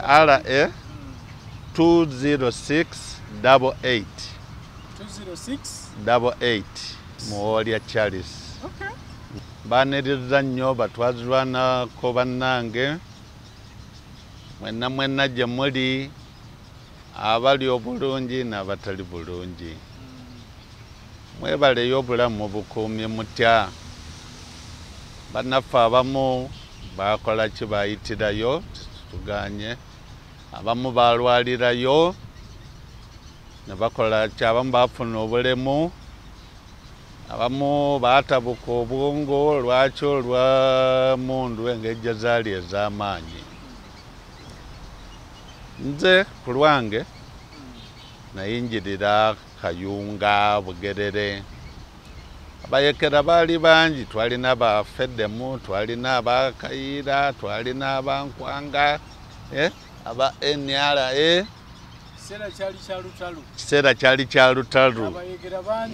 RA 20688 20688 Muolia Charles. Okay. Baniriza nnyo batwazirwanako bannange mwenna gye muli abali obulungi n'abatali bulungi. Mwebaleyo obulamu bukuumye mutya. Bannaffe abamu bakola ki bayitirayo tuganye, abamu balwalirayo ne bakola ki, abamu bafuna obulemu, abamu baatabuka obwongo lwaki olwa mundu engejje zaali ez'amaanyi. Nze ku lwange nayingirira Kayunga Bugerere. Abayekera baali bangi, twalina abafeddemu, twalina abakayira, twalina abankwanga, aba NRA. Kiseera kyali kya lutalu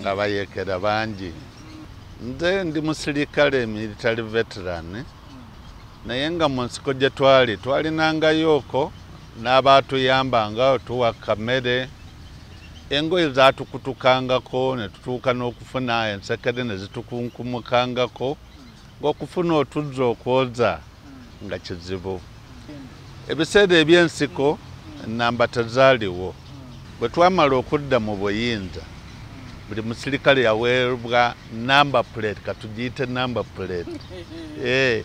nga bayekera bangi. Nze ndi musirikale military veteran, naye nga mu nsiko gye twalinangayooko n'abatuyambanga otuwa kamere. Engoye zaatukutukangako ne tutuuka n'okufuna ensekere ne zitukunkumukangako, ng'okufuna otuzzi okwoza nga kizibu. Ebiseera eby'ensiko ennamba tezaaliwo. Bwe twamala okudda mu buyinza, buli musirikale yaweebwa number plate, katugiyite number plate. Ye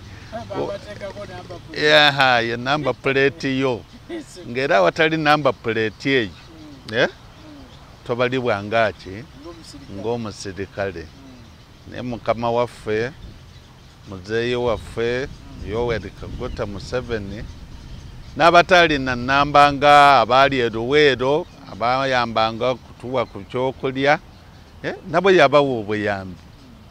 number plate yo. Ng'era awatali number plate eyo, tobalibwanga ki ng'omusirikale. Naye Mukama waffe, muzeeyi waffe Yoweri Kaguta Museveni n'abataalina nnamba nga abaali e Luweero abayambanga kutuwa ku kyokulya, nabo yabawa obuyambi.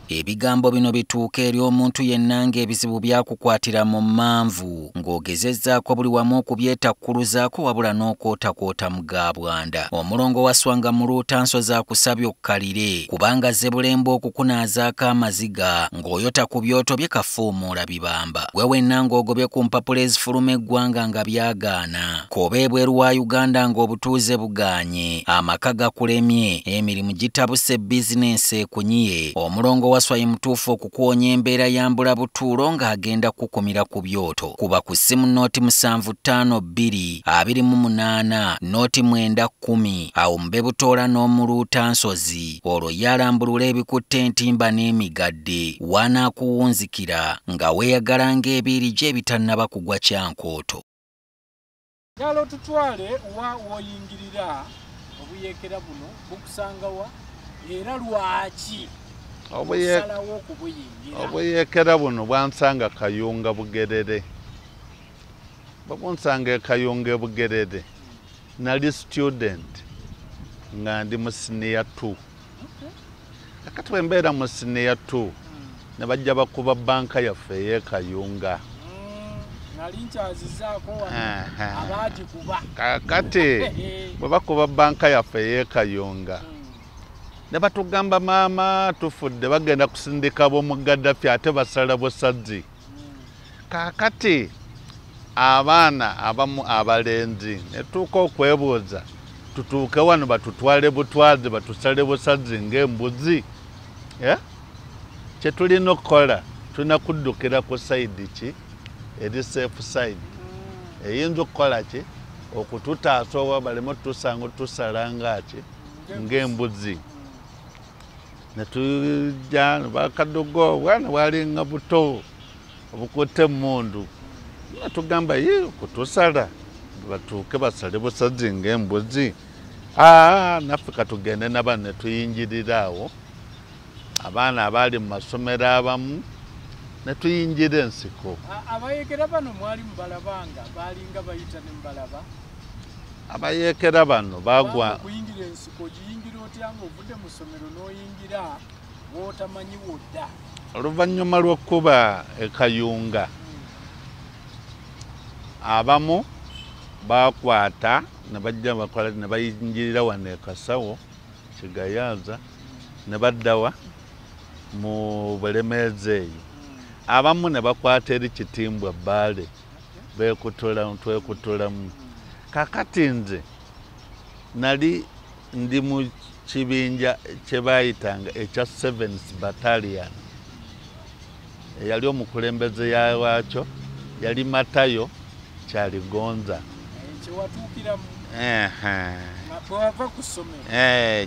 Ebigambo bino bituuka eri omuntu yenna ng'ebizibu byakukwatira mu mmanvu ng'ogezezzaako buli wamu okubyetakkuluzaako wabula n'okootakoota mu gaabwanda. Omulongo wa Swanga mu Luutansozi akusabye okkalire kubanga Zebbulembe okukunaazaako amaziga ng'oyota ku byoto bye kafuumuula bibamba. Gwe wenna ng'ogobye ku mpapula ezifuluma eggwanga nga byagaana. Koba ebweru wa Uganda ng'obutuuze bugaanye, amaka gakulemye, emirimu gitabuse, bizinensi ekunyiye. Omulongo wa Swai mutuufu okukuwonya embeera ya mbula butuulo ng'agenda kukumira ku byoto. Kuba ku ssimu nooti 752228 nooti 910 awo mube Butoola n'omu Luutansozi. Olwo yalambulula ebikutte entimba n'emigadde wanaakuwunzikira nga weeyagala ng'ebiiri gye ebitannaba kugwa Kyankooto. Kyalo tutwale wa woyingirira obuyekera buno bukusangawa era lwaki? Obuyekera buno bwansanga Kayunga Bugerere. Babunsanga Kayunga Bugerere. Nali student nga ndi mu senior 2. Kakati wembeera mu senior 2 ne bajja bakuba banka yaffe ey'e Kayunga. Kakati bwe bakuba banka yaffe ey'e Kayunga ne batugamba maama tufudde bagenda kusindika b'omu Gaddafi ate basala busazzi. Kakati abaana abamu abalenzi ne tuuka okwebuuza tutuuke wano batutwale butwazi batusale busazzi ng'embuzi. Kye tulina okukola tulina kuddukira ku sayidi ki eri safe side eyinza okukola ki okututaasa owa baleme tusanga tusala ngaki ng'embuzi. Ne tujja bakadogo bwana bwalinga buto obukutte emmundu batugamba kutusala batuuke basale busazzi ng'embuzi. Naffe katugende n'abaana ne tuyingirira awo abaana abaali mu masomero abamu ne tuyingira ensiko. Abayekera bano mwali mubalabanga balinga bayita ne mubalaba? Abayekera bano bagwa kuyingira ensiko giyingira otya ng'ovudde mu ssomero n'oyingira w'otamanyi wodda? Oluvannyuma lw'okkuba e Kayunga abamu bakwata ne bajja bakola ne bayingirira wano e Kasawo Kigayaza ne baddawa mu Bulemeezi eyo. Abamu ne bakwata eri Kitimbwa Bbaale bekutulamu twekutulamu kakati nze nali ndi mu kibinja kye bayitanga ekya 7th Battalion yali omukulembeze yaakyo yali Matayo Kyaligonza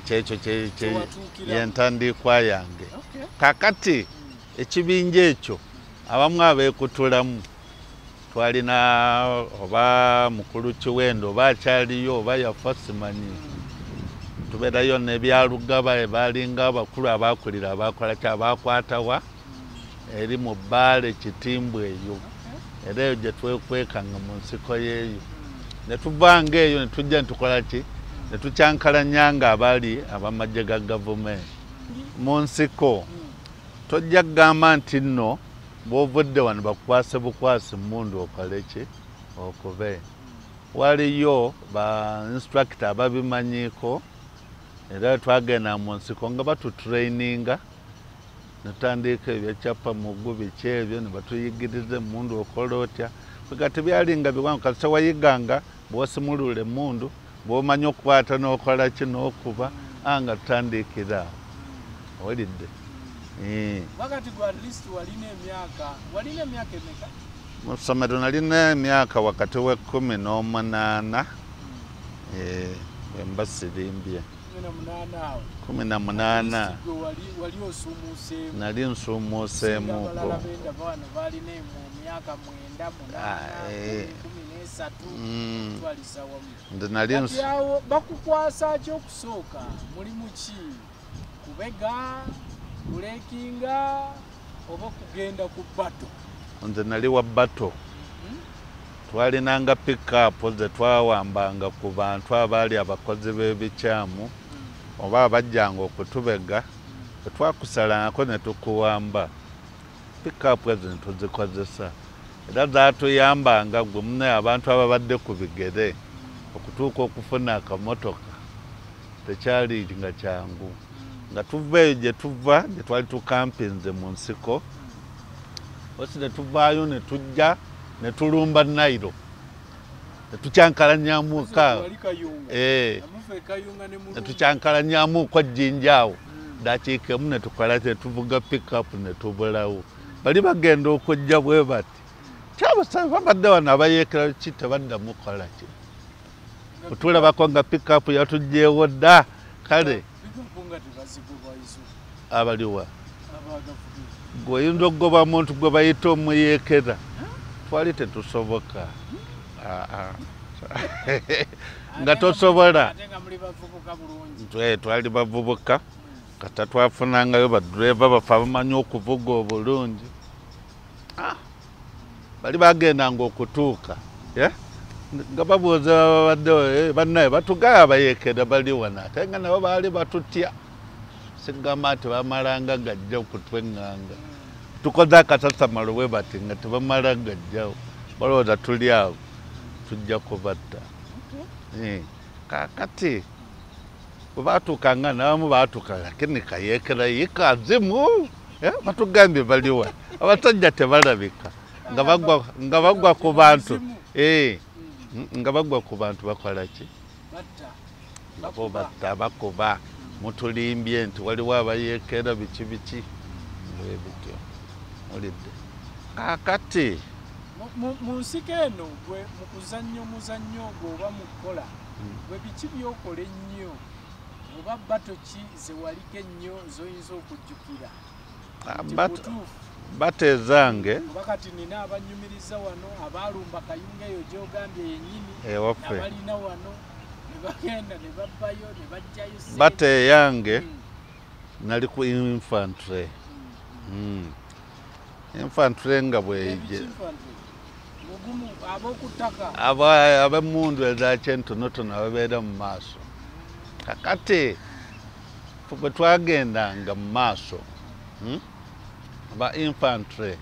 kyekyo yentandikwa yange kakati ekibinja ekyo abamu abekutulamu twalina oba mukulu Kiwendo oba akyaliyo oba yafa simanyi tubeerayo n'ebyalugaba ebalinga abakulu abakulira abakola ki abakwatawa eri mu bbaale Kitimbwa eyo era eyo gye twekwekanga mu nsiko y'eyo ne tuvanga eyo ne tujja ne tukola ki ne tukyankalanyanga abali abamagye ga gavumenti mu nsiko tojja kugamba nti nno bw'ovudde wano bakukwase bukwasi mmundu okole ki okube waliyo ba instructor ababimanyiiko era twagenda mu nsiko nga batutraininga netandika ebyakyapa mugu biki ebyo ne batuyigiriza emmundu okola otya kwega tebyalinga biwangu kati wayiganga bw'osimulula emmundu bw'omanya okukwata n'okola ki n'okuba anga tutandikira owulidde wakati gwa at least walina emyaka emeka mu ssomero nalina emyaka wakati w'18 emba sirimbye 18 nali nsumuuseemuko bakukwasa kyokusooka mulimu ki kubega kulekinga oba kugenda ku bato nze nali wa bato twalinanga pikapu ze twawambanga ku bantu abaali abakozi b'ebikyamu oba abajjanga okutubega twakusalangako ne tukuwamba pikapu ezo ne tuzikozesa era zaatuyambanga gwe munne abantu ababadde ku bigere okutuuka okufuna akamotoka tekyali nga kyangu nga tuva eyo gye tuva gye twali tukampinze mu nsiko osi ne tuvaayo ne tujja ne tulumba Nairo ne tukyankalanyamuuka ne tukyankalanyamuuko Jjinjaawo dakiikemu ne tukola ne tuvuga pikapu ne tubulawo bali bagenda okujja bwe bati kyabasaba babadde wano abayeekera ki tebaddamu kukola ki otulabako nga pikapu yatugjeewo dda kale abaliwa gweoyinza okugoba omuntu gwe bayita omuyeekera twali tetusoboka nga tosobola twali bavubuka kata twafunangayo badureva bafe abamanyi okuvuga obulungi bali bagendanga okutuuka nga babuuza babadde bannaye batugaya abayeekera bali wana ate nga nabo baali batutya sigamba nti bamalanga gajja okutweŋŋanga tukoze akasasamalo bwe bati nga tebamala gajjawo balowooza tuli awo tujja kubatta kakati bwe baatuukanga nabamu baatuuka lakini kayeekera yikazimu batugambye baliwa abasajja tebalabika nga bagwa ku bantu nga bagwa ku bantu bakola ki nabo batta bakuba mutulimbye nti waliwo abayeekera biki biki ebityo olidde kakati mu nsiko eno gwe mu kuzannya omuzannyo ogwo oba mu kukola gwe biki byokola ennyo oba bato ki ze waliko ennyo zoyinza okujjukira bato ezange oba kati nina abanyumiriza wano abaalumba Kayunga eyo gy'ogambye yennyini abalina wano ne bagenda ne babbayo ne bajjayo bato eyange nali ku infantry infantry nga bweyije ab'emmundu ezakyentonotono ababeera mu maaso kakati bwe twagendanga mu maaso aba infantry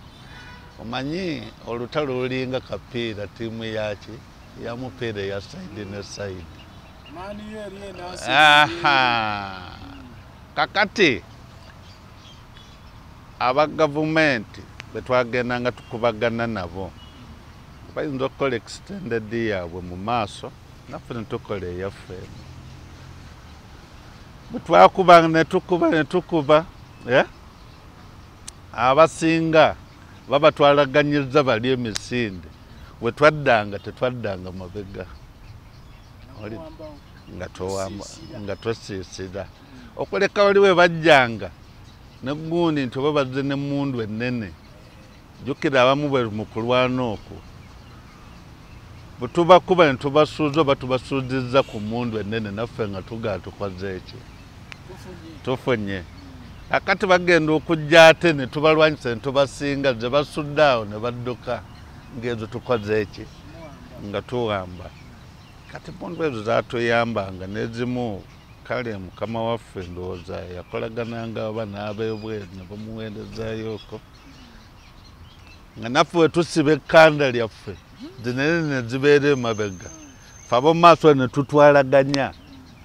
omanyi olutalo lulinga kapiira tiimu yaki ya mupiira eya saidi ne saidi kakati aba gavumenti betwagendanga tukubagana nabo bayinza okukola extended yaabwe mu maaso naffe ne tukola eyaffe bwe twakuba ne tukuba abasinga babatwalaganyiza bali emisinde we twaddanga tetwaddanga mabega nga twesiisira okuleka wali we bajjanga negundi nti oba bazze n'emmundu ennene jjukira abamu bwe mu kulwana okwo bwe tubakuba ne tubasuuza oba tubasuuzizza ku mmundu ennene naffe nga tugaa tukoze eki tufunye akati bagenda okujja ate ne tubalwanyisa ne tubasinga ze basudde awo ne badduka ng'ezo tukoze eki nga tuwamba kati emmundu ezo zaatuyambanga n'ezimu kale mukama waffe ndowooza yakolagananga oba n'abeebweru ne bamuweerezaayooko nga naffe we tusiba ekkanda lyaffe zinene ne zibeera emabega fe ab'omu maaso ne tutwalaganya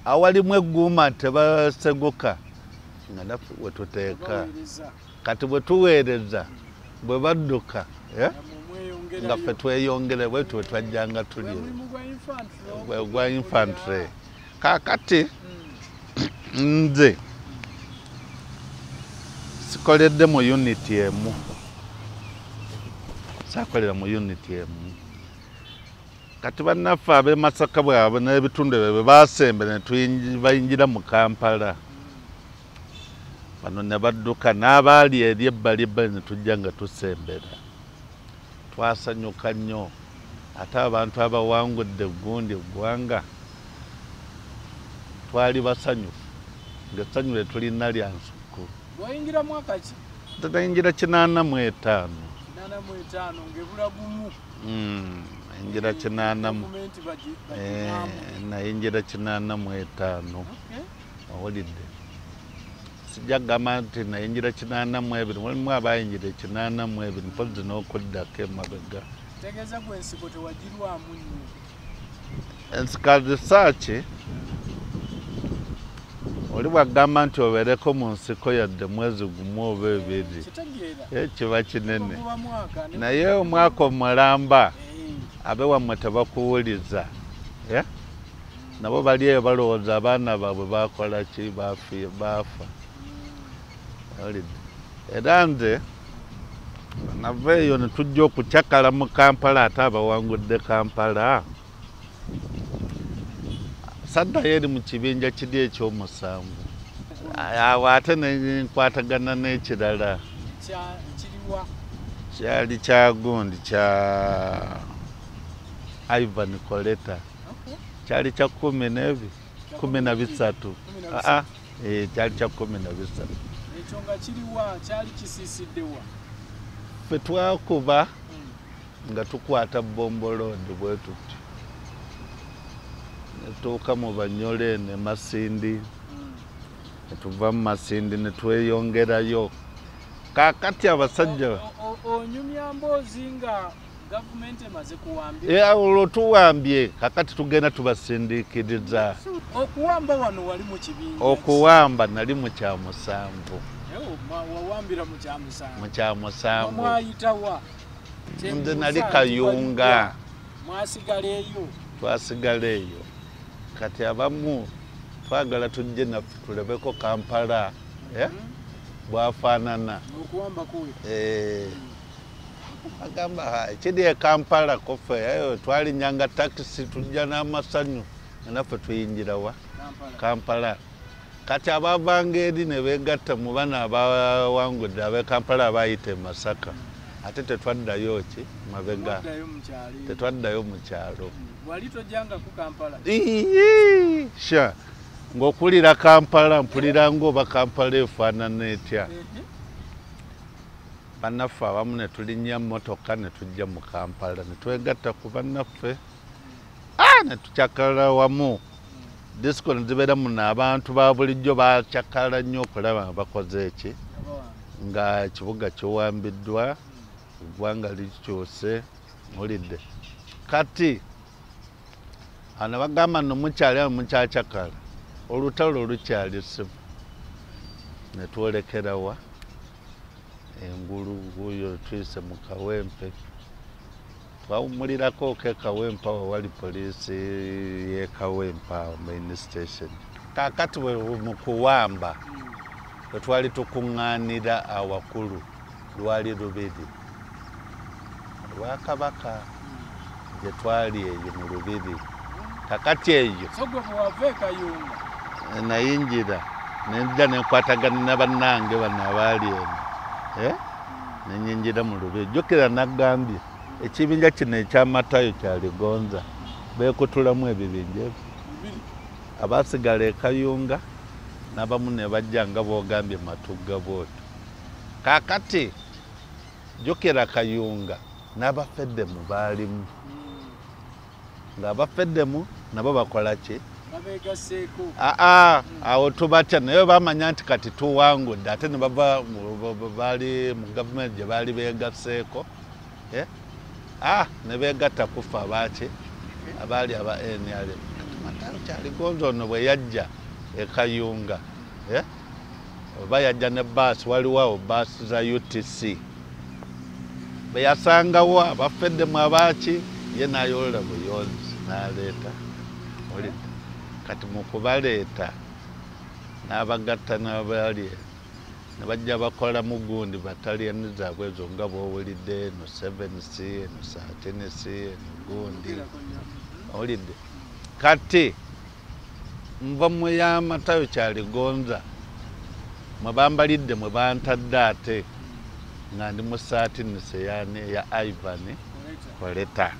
awalimu egguuma tebaseguka nga naffe we tuteeka kati bwe tuweereza bwe badduka nga ffe tweyongere bwe tuwe twajjanga tuli gwa infantry kaakati nze sikoledde mu unity emu saakolera mu unity emu kati bannaffe ab'e Masaka bwabwe n'ebitundu ebyo bwe baasembera ne bayingira mu Kampala bano ne badduka n'abaali eri ebbali ne tujja nga tusembera twasanyuka nnyo ate abantu abawangudde gundi eggwanga twali basanyufu ng'essanyu lye tulina lya nsuku wayingira mwaka ki tutayingira 85 ng'ebula gumu nayingira 85 nayingira 85 owulidde sijja kugamba nti nayingira 82 mulimu abayingira 82 mpozi n'okuddako emabega tegeeza gwe ensiko tewagirwamu nnyo ensika zisaaki oli bwagamba nti obeereko mu nsiko yadde mwezi gumu oba ebiri kiba kinene naye omwaka omulamba abe wammwe tebakuwuliza nabo bali eyo balowooza abaana baabwe bakola ki baafa era nze nava eyo ne tujja okucakala mu Kampala ate abawangudde Kampala saddayo eri mu kibinja kiri ekyomusanvu awo ate nenkwatagana n'ekirala kyali kya gundi kya Ivan Coleta kyali kya 13 kyali kya 13 ekyo nga kiriwa kyali kisiisiddewa ffe twakuba nga tukwata Bombolodi bwe tuti netuuka mu Banyole ne Masindi netuva mu Masindi ne tweyongerayo kaakati abasajja onyumya mboozi nga gavumenti emaze kuwambye olwo tuwambye kakati tugenda tubasindiikiriza okuwamba wano wali mu kibinja okuwamba nali mu kyamusanvu wawambira mu kyamusanvu mwayitawa nze nali Kayunga mwasigala eyo twasigala eyo kati abamu twagala tujje naffe tulebeko Kampala bwafaanana okuwamba kuwe agamba kiri e Kampala kofe twalinyanga takisi tujja n'amasanyu naffe tuyingira Kampala kati abavanga eri ne beegatta mu bana abawangudde ab'e Kampala abayita e Masaka ate tetwaddayo ki mabega tetwaddayo mu kyalo wali tojjanga ku Kampala sha ng'okulira Kampala mpulira ng'oba Kampala efaanana etya bannaffe abamu ne tulinnya mmotoka ne tujja mu Kampala ne twegatta ku bannaffe ne tucakala wamu disco ne zibeera muno abantu ba bulijjo baacakala nnyo okulaba nga bakoze eki nga ekibuga kiwambiddwa eggwanga likyuse mulidde kati ano bagamba nno mukyali awo mukyacakala olutalo lukyali simu ne twolekerawa engulu guyo tuyise mu Kawempe twawumulirako ke Kawempa wali poliisi ye Kawempa main station. Kakati mu kuwamba bwe twali tukuŋŋaanira awakulu lwali Lubiri lwa Kabaka gye twali eyo mu Lubiri. Kakati eyo nayingira nenja nenkwatagana na bannange bano abaali eno nenyingira mu Lubiri. Jjukira nagambye ekibinja kino ekyamatayo kyaligonza beekutulamu ebibinja ebyo abaasigala e Kayunga n'abamu ne bajja nga boogambye Matugga bw'otyo. Kaakati jjukira Kayunga n'abafeddemu baalimu ng'abafeddemu nabo bakola ki? Awo tubatya naye bamanya nti kati tuwangudde ate ne bava baali mu gavumenti gye baali beegasseeko ne beegatta kufa abaaki abaali aba NRM. Matayo kyaligonza ono bwe yajja e Kayunga oba yajja ne baasi waliwo awo baasi za UTC be yasangawo abafeddemu abaaki ye n'ayolola buyonzi n'aleeta kati mu kubaleeta n'abagatta n'abaali ne bajja bakola mugundi bataliyani zaabwe ezo nga bw'owulidde eno 7C eno 13C eno gundi owulidde. Kati nva mu ya Matayo Kyaligonza mwe bambalidde mwe bantadde ate nga ndi mu saati niseyane ya Ivan Koleta.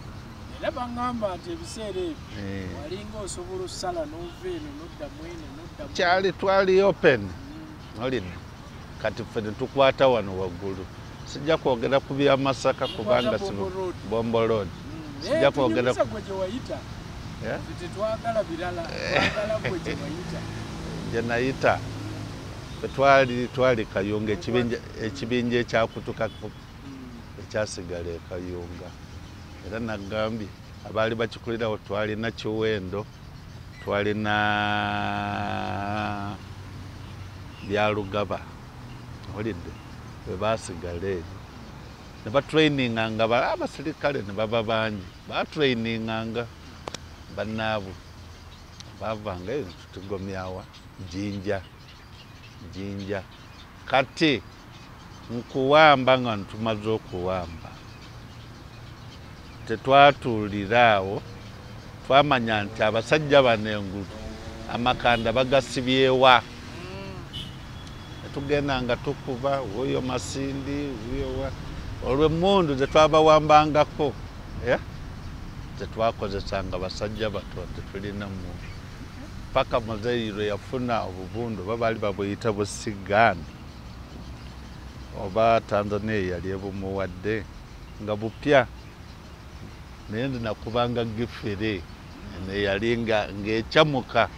Era bangamba nti ebiseera ebyo walinga osobola ossala n'ova eno n'oddamu eno n'oddamu. Kyali twali open olidde. Kati ffe ne tukwata wano waggulu. Sijja kwogera ku bya Masaka kubanga si Bombo Road. Sijja kwogera ku gye wayita. Tetwagala birala, twagala gwe gye wayita. Gye nayita. Twali Kayunga ekibinja ekyakutuka ekyasigala e Kayunga. Era nagambye abaali bakikulirawo twalina Kiwendo, twalina Byalugaba. Olidde bwe baasigala eyo ne batraininganga abasirikale ne baba bangi batraininganga bannaabwe baavanga eyo tutugomyawa Jinja. Kati nkuwamba nga ntumaze okuwamba tetwatuuliraawo twamanya nti abasajja bano engulu amakanda bagasibyewa tugenda nga tukuba wuyo Masindi wuyo olw'emmundu zetwabawambangako tetwakozesanga basajja bato tetulina muntu paka Muzairo yafuna obubundu oba baali babuyita busigani oba Tanzania yali ebumuwadde nga bupya naye ndinakubanga gifere neyali ng'ekyamuka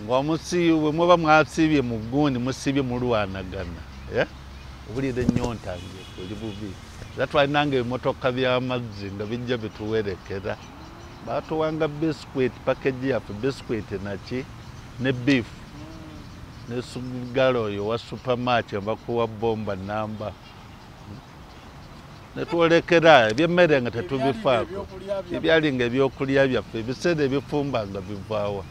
ng'omusiiwe muba mwasiibye mu gundi musiibye mulwanagana obulira ennyonta ng'ekuli bubi era twalinanga ebimotoka by'amazzi nga bijja bituwerekera baatuwanga biscuit package yaffe biscuit naki ne beef ne sugalo oyo wa supermarket bakuwa bomba namba netwolekera ebyemmere nga tetubifaako ebyalinga ebyokulya byaffe ebiseera ebifumba nga bivaawa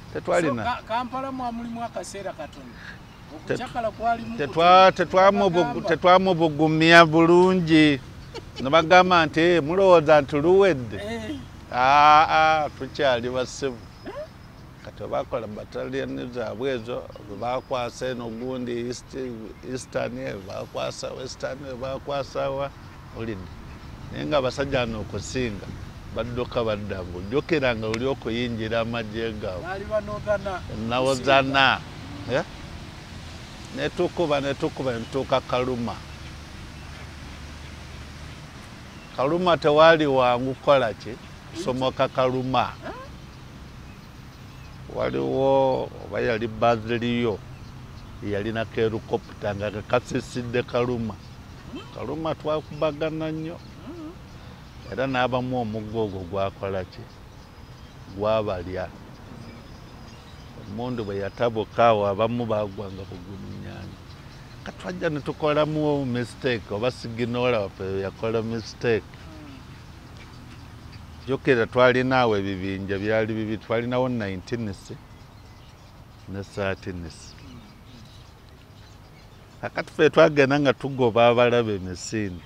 tetwalina Kampala mulimu akaseera katono okukyakala kwalimu tetwamubugumya bulungi ne bagamba nti mulowooza nti luwedde tukyali basibu kati bakola bataliyani zaabwe ezo bakwasa eno gundi eastern bakwasa western bakwasawa olidde naye nga abasajja ano okusinga badduka baddangu jjukira nga oli okuyingira amagye gaabwe nawozana netukuba netuuka Kaluma tewaali wangu kukola ki kusomoka Kaluma waliwo oba yali Baziliyo yalina helicopter nga kakasisidde Kaluma twakubagana nnyo era n'abamu omuggo ogwo gwakola ki gwabalya emundu bwe yatabuka awo abamu baagwanga bugulu nnyanja katwajja ne tukolamu mistake oba siginola waffe yakola mistake. Jjukira twalinaawo ebibinja byali bibi, twalinawo 19 ne 13. Kakati ffe twagenda nga tugoba abalabe emisinde.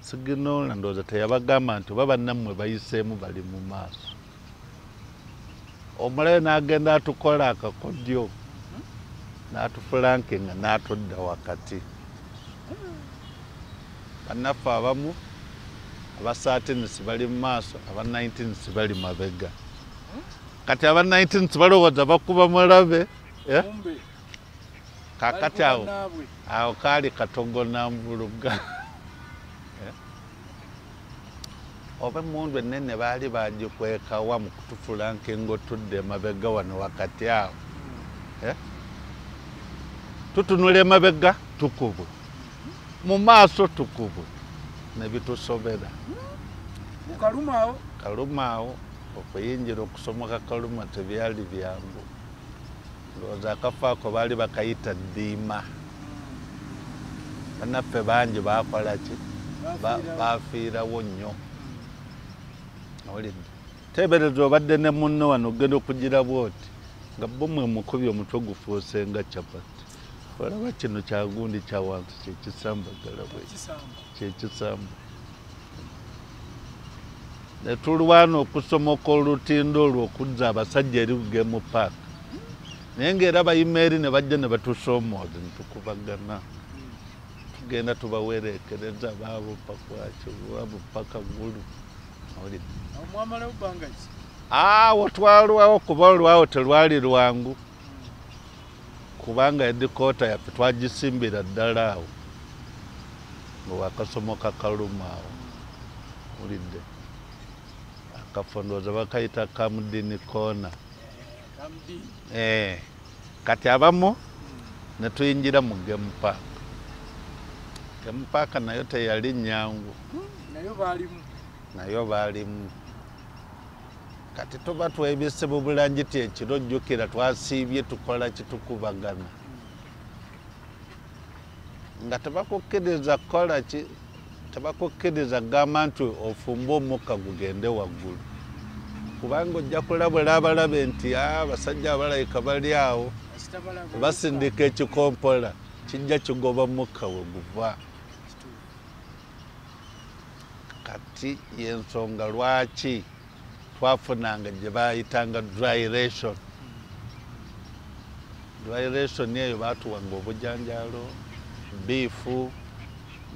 Siginola ndowooza teyabagamba nti oba bannammwe bayiseemu bali mu maaso. Omulabe n'agenda atukola akakodyo n'atufulankinga n'atudda wakati. Bannaffe abamu aba 13 bali mu maaso, aba 19 bali mabega. Kati aba 19 balowooza bakuba mulabe. Kakati awo kaali katogo na nvuluga. Oba emmundu ennene baali bagikwekawa mu kutufulankinga otudde emabega wano wakati awo. Tutunula emabega tukubwe, mu maaso tukubwe, ne bitusobera. Kalumaawo okuyingira okusomoka Kaluma tebyali byangu. Ndowooza akafo ako baali bakayita Ddiima. Bannaffe bangi baakola ki? Baafiirawo nnyo. Teebereza obadde ne munno wano ogenda okugira bw'oti nga bo mwe mukubi omutwe gufuuse nga capati. Olaba kino kyagundi kya wansi kyekisambagala bwe kyekisamba. Ne tulwana okusomoka olutindo olwo okuzza abasajja eri Game Park. Naye ng'era bayima eri ne bajja ne batusoomooza ne tukubagana. Tugenda tubawereekereza baabo pakwaki baabo paka gulu. Omwamalawo bbanga ki? Twalwawo kuba olwawo telwali lwangu. Kubanga edikoota yaffe twagisimbira ddala awo nga wakasomoka Kaluma awo. Mulidde akafo ndowooza bakayita Kamudini Corner. Kati abamu ne tuyingira mu Game Park. Game Park nayo teyali nnyangu. Nayo baalimu. Kati tuba twebise mu Bulangiti ekiro jjukira twasiibye tukola kitukubagana. Nga tebakukkiriza kukola ki? Tebakukkiriza gamba nti ofumbe omukka gugende waggulu. Kubanga ojja kulabula abalabe nti abasajja abalayika bali awo basindika ekikompola kijja kigoba mukka we guva. Kati y'ensonga lwaki twafunanga gye baayitanga dry ration. Dry ration eyo baatuwanga obujanjaalo, biifu,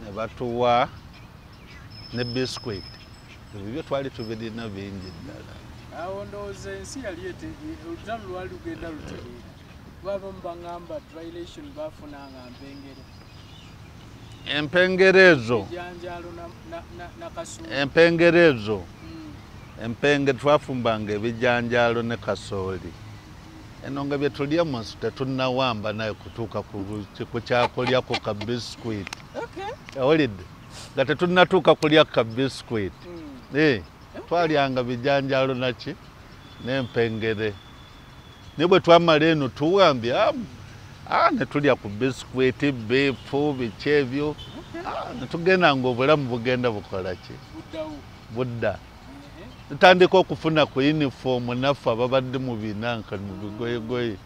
ne batuwa ne biscuit. Ebyo byo twali tubirina bingi ddala. Awo ndowooza ensi yali olutalo lwali lugenda lutereera. Lwabamu baŋŋamba dry ration baafunanga mpengere. Empengerezo. Ebijanjaalo na kasooli. Empengerezo. Empenge twafumbanga ebijanjaalo ne kasooli. Eno nga bye tulya mu nsi tetunnawamba naye kutuuka ku kyakulya ku ka biscuit. Owulidde? Nga tetunnatuuka kulya ka biscuit. Twalyanga bijanjaalo naki n'empengere. Ne bwe twamala eno tuwambye ne tulya ku biscuit, biifu, biki ebyo. Ne tugenda ng'obulamu bugenda bukola ki? Budda. Tutandika okufuna ku uniform naffe ababadde mu binanka mu bigoyegoye.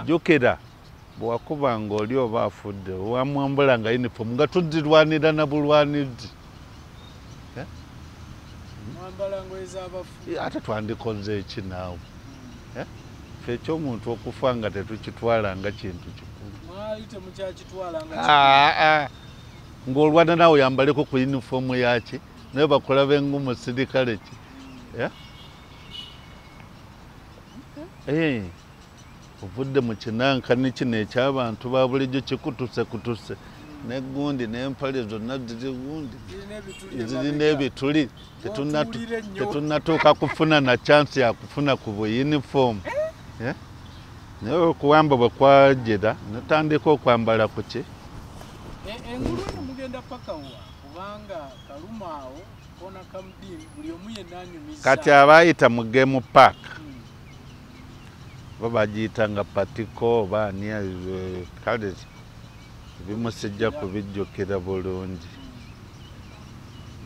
Jjukira bwe wakubanga oli oba afudde wamwambulanga uniform nga tuzirwanira na bulwanizi. Ate twandikoze eki naawe? Ffe ekyomuntu okufa nga tetukitwalanga kintu kikulu. Ng'olwana naawe oyambaleko ku uniform yaki naye bakulabe ng'omusirikale ki. Ovudde mu kinankani kino eky'abantu ba bulijjo kikutuse n'eggundi n'empale zonna ziri gundi zirina ebituli tetunnatuuka kufuna na chance ya kufuna ku bu uniform. Naye okuwamba bwe kwajira natandika okwambala ku ki? Engulu eno mugenda paka wa kubanga Kaluma awo kona Kamudini buli omu yenna anyumiza. Kati abaayita mu Game Park bo bagiyitanga patiko oba ani kale ebimusijja kubijjukira bulungi.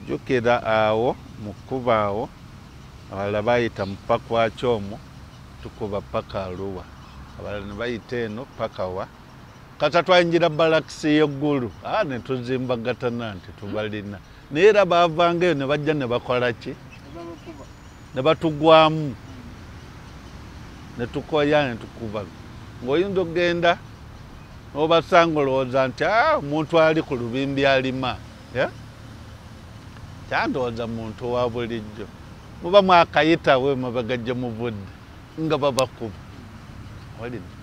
Jjukira awo mu kkuba awo abalala bayita mu paka wa Kyomo tukuba paka Arua, abalala ne bayita eno paka wa kata twayingira balakisi y'eggulu ne tuzimbagatana nti tubalina naye era baavangaeyo ne bajja ne bakola ki ne batugwamu ne tukoya ne tukuba ng'oyinza okgenda n'obasanga olowooza nti omuntu ali ku lubimbi alima kyandowooza muntu wa bulijjo muba mwakayitawe mabega gye muvudde nga babakuba walidde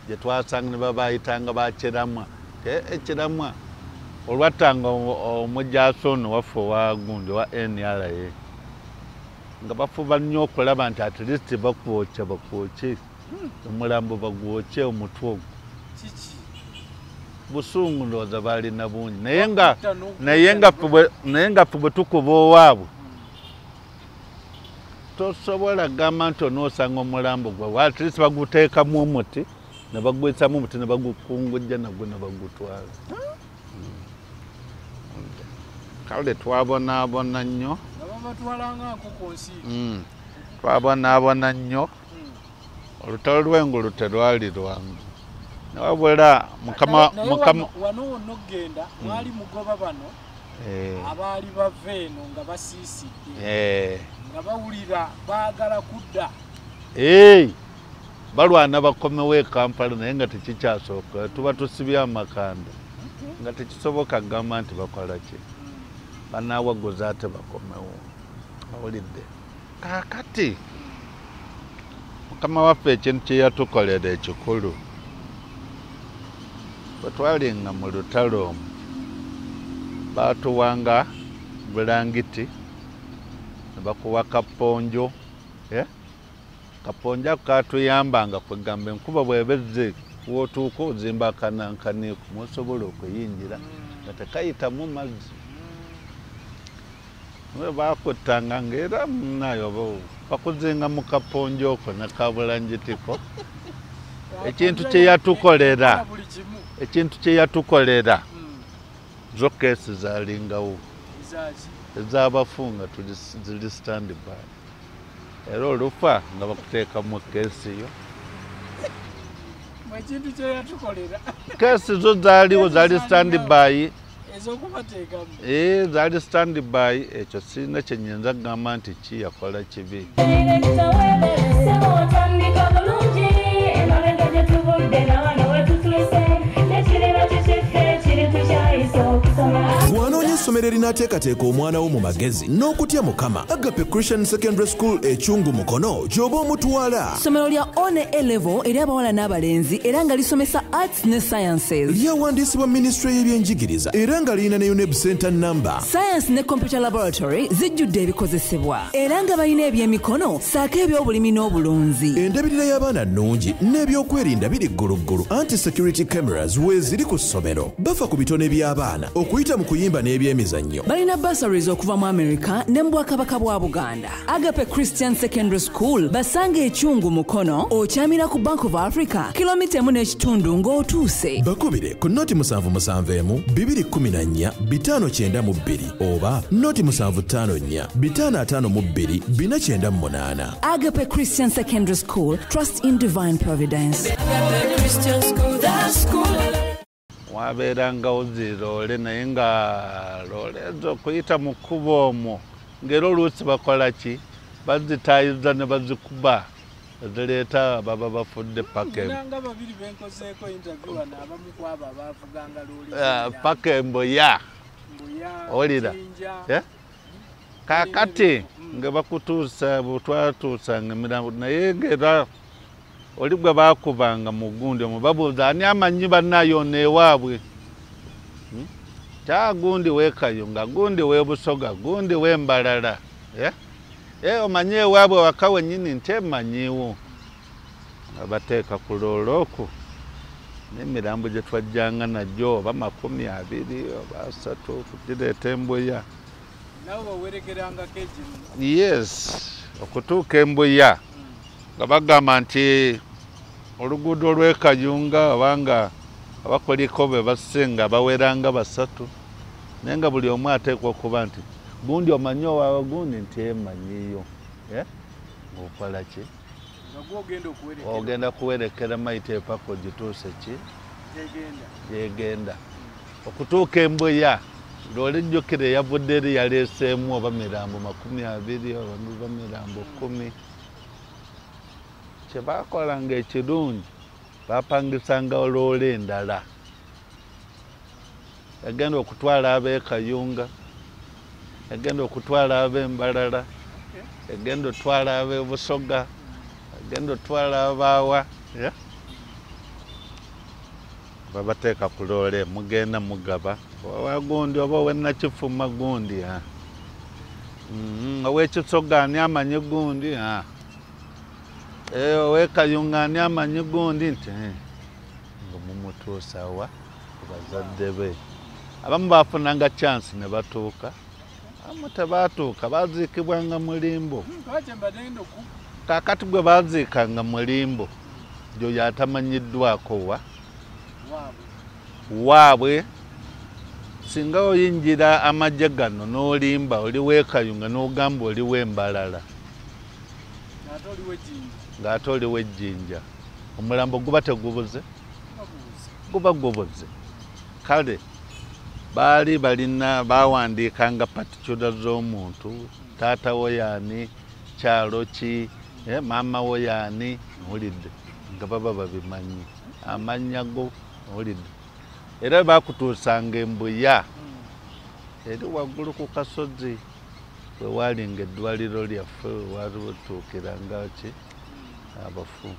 gye twasanga ne babayitanga bakiramwa ekiramwa olwattanga omujjaso ono waffe owa gundi wa NRA nga bafuba nnyo okulaba nti at least bakwokya omulambo bagwokye omutwe ogwo busungu ndowooza balina bungi naye nga ffe bwe tukuba owaabwe tosobola gamba nti onoosanga omulambo gwawe at least baguteekamu omuti ne bagwisamu omuti ne bagukungujja nagwo ne bagutwala. Kale twabonaabona nnyo twabonaabona nnyo olutalo lw'engulu terwali lwangu nawabula mukama wano wonnogenda mwali mugoba bano abaali bava eno nga basiisidde nga bawulira baagala kudda balwana bakomewo e Kampala naye nga tekikyasooka tuba tusibye amakanda nga tekisoboka gamba nti bakola ki banaawaguza ate bakomewo awulidde kaakati mukama waffe ekintu kye yatukolera ekikulu bwe twalinga mu lutalo omwo baatuwanga bulangiti ne bakuwa kaponjo kaponjo ako katuyambanga kwegamba enkuba bwebezze wootuuka ozimba akanankaniiku mwosobola okuyingira nga tekayitamu mazzi we baakuttanga ng'era munayo bakuzinga mu kaponjo oko ne kabulangitiko ekintu kye yatukolera zo keesi zalingawo ez'abafu nga ziri stand by era olufa nga bakuteekamu keesi yo ekintu kye yatukolera keesi zo zaaliwo zaali stand by ez'okubateekamu zaali stand by ekyo sirina kye nnyinza kugamba nti ki yakola kibi. Bw'anoonya essomero erinaateekateeka omwana wo mu magezi n'okutya Mukama, Agape Christian Secondary School Ekyungu Mukono gy'oba omutwala. Ssomero lya one A-level eri abawala n'abalenzi era nga lisomesa arts ne sciences. Lyawandiisibwa Ministry y'ebyenjigiriza era nga lirina ne UNEB Center number. Science ne computer laboratory zijjudde ebikozesebwa era nga balina ebyemikono saako eby'obulimi n'obulunzi. Endabirira y'abaana nnungi n'ebyokwerinda biri gguluggulu. Anti-security cameras weeziri ku ssomero. Bafa ku bitone by'abaana okuyita mu kuyimba n'ebyemizannyo. Balina bursaries okuva mu America ne mu Bwakabaka bwa Buganda. Agape Christian Secondary School basanga Ekyungu Mukono okyamira ku Bank of Africa kilomita 1.5 ng'otuuse. Bakubire ku noti 771 214 592 oba noti 754 552 498. Agape Christian Secondary School, trust in divine providence. Agape Christian School, that school. Wabeerangawo ziroole naye nga loole ezo okuyita mu kkubo omwo ng'era oluusi bakola ki bazitaayiza ne bazikuba ezireeta baba bafudde paka paka emboya olira kaakati nga bakutuusa bwetwatuusanga emirambo naye ng'era oli gwe baakubanga mu gundi omwo babuuza ani amanyi bannayona ewaabwe kya gundi w'ekayunga gundi w'ebusoga gundi w'embalala omanyi ewaabwe waka wennyini nti emanyiwo nga bateeka ku loolooku n'emirambo gye twajjanga najjo oba 20 oba 3 okugireeta embuya yes okutuuka embuya nga bagamba nti oluguudo lw'ekayunga obanga abakoliko be basinga baweranga basatu naye nga buli omu ateekwa okuba nti gundi omanyi owawe gundi nti emanyiyo ng'okola ki ogenda kuwerekera mayite epako gituuse ki yegenda okutuuka embuya lwolijjukire eyavudde eri yaleeseemu oba mirambo 20 oba mirambo 10 kye baakolanga ekirungi baapangisanga oloola endala yagenda okutwala ab'ekayunga yagenda okutwala ab'embalala yagenda otwala ab'ebusoga yagenda otwala abaawa babateeka ku loole mugenda mugaba wagundi oba ow'ennakifuma gundi ow'ekisoga ani amanyi gundi ow'ekayunga ani amanyi gundi nti nga mumutuusa wa bazadde be abamu baafunanga chance ne batuuka abamu tebaatuuka baaziikibwanga mulimbo kaakati gwe baaziikanga mulimbo gyoyo atamanyiddwako waabwe singa oyingira amagye gano n'olimba oli w'ekayunga n'ogamba oli w'embalala ng'ate oli w'ejjinja omulambo guba tegubuze guba gubuze kale baali balina baawandiikanga paticula z'omuntu taata wo yaani kyalo ki maama wo yaani owulidde nga baba babimanyi amannya go owulidde era baakutuusanga embuya eri waggulu ku kasozi bwe waalinga eddwaliro lyaffe walibutuukiranga ki abafu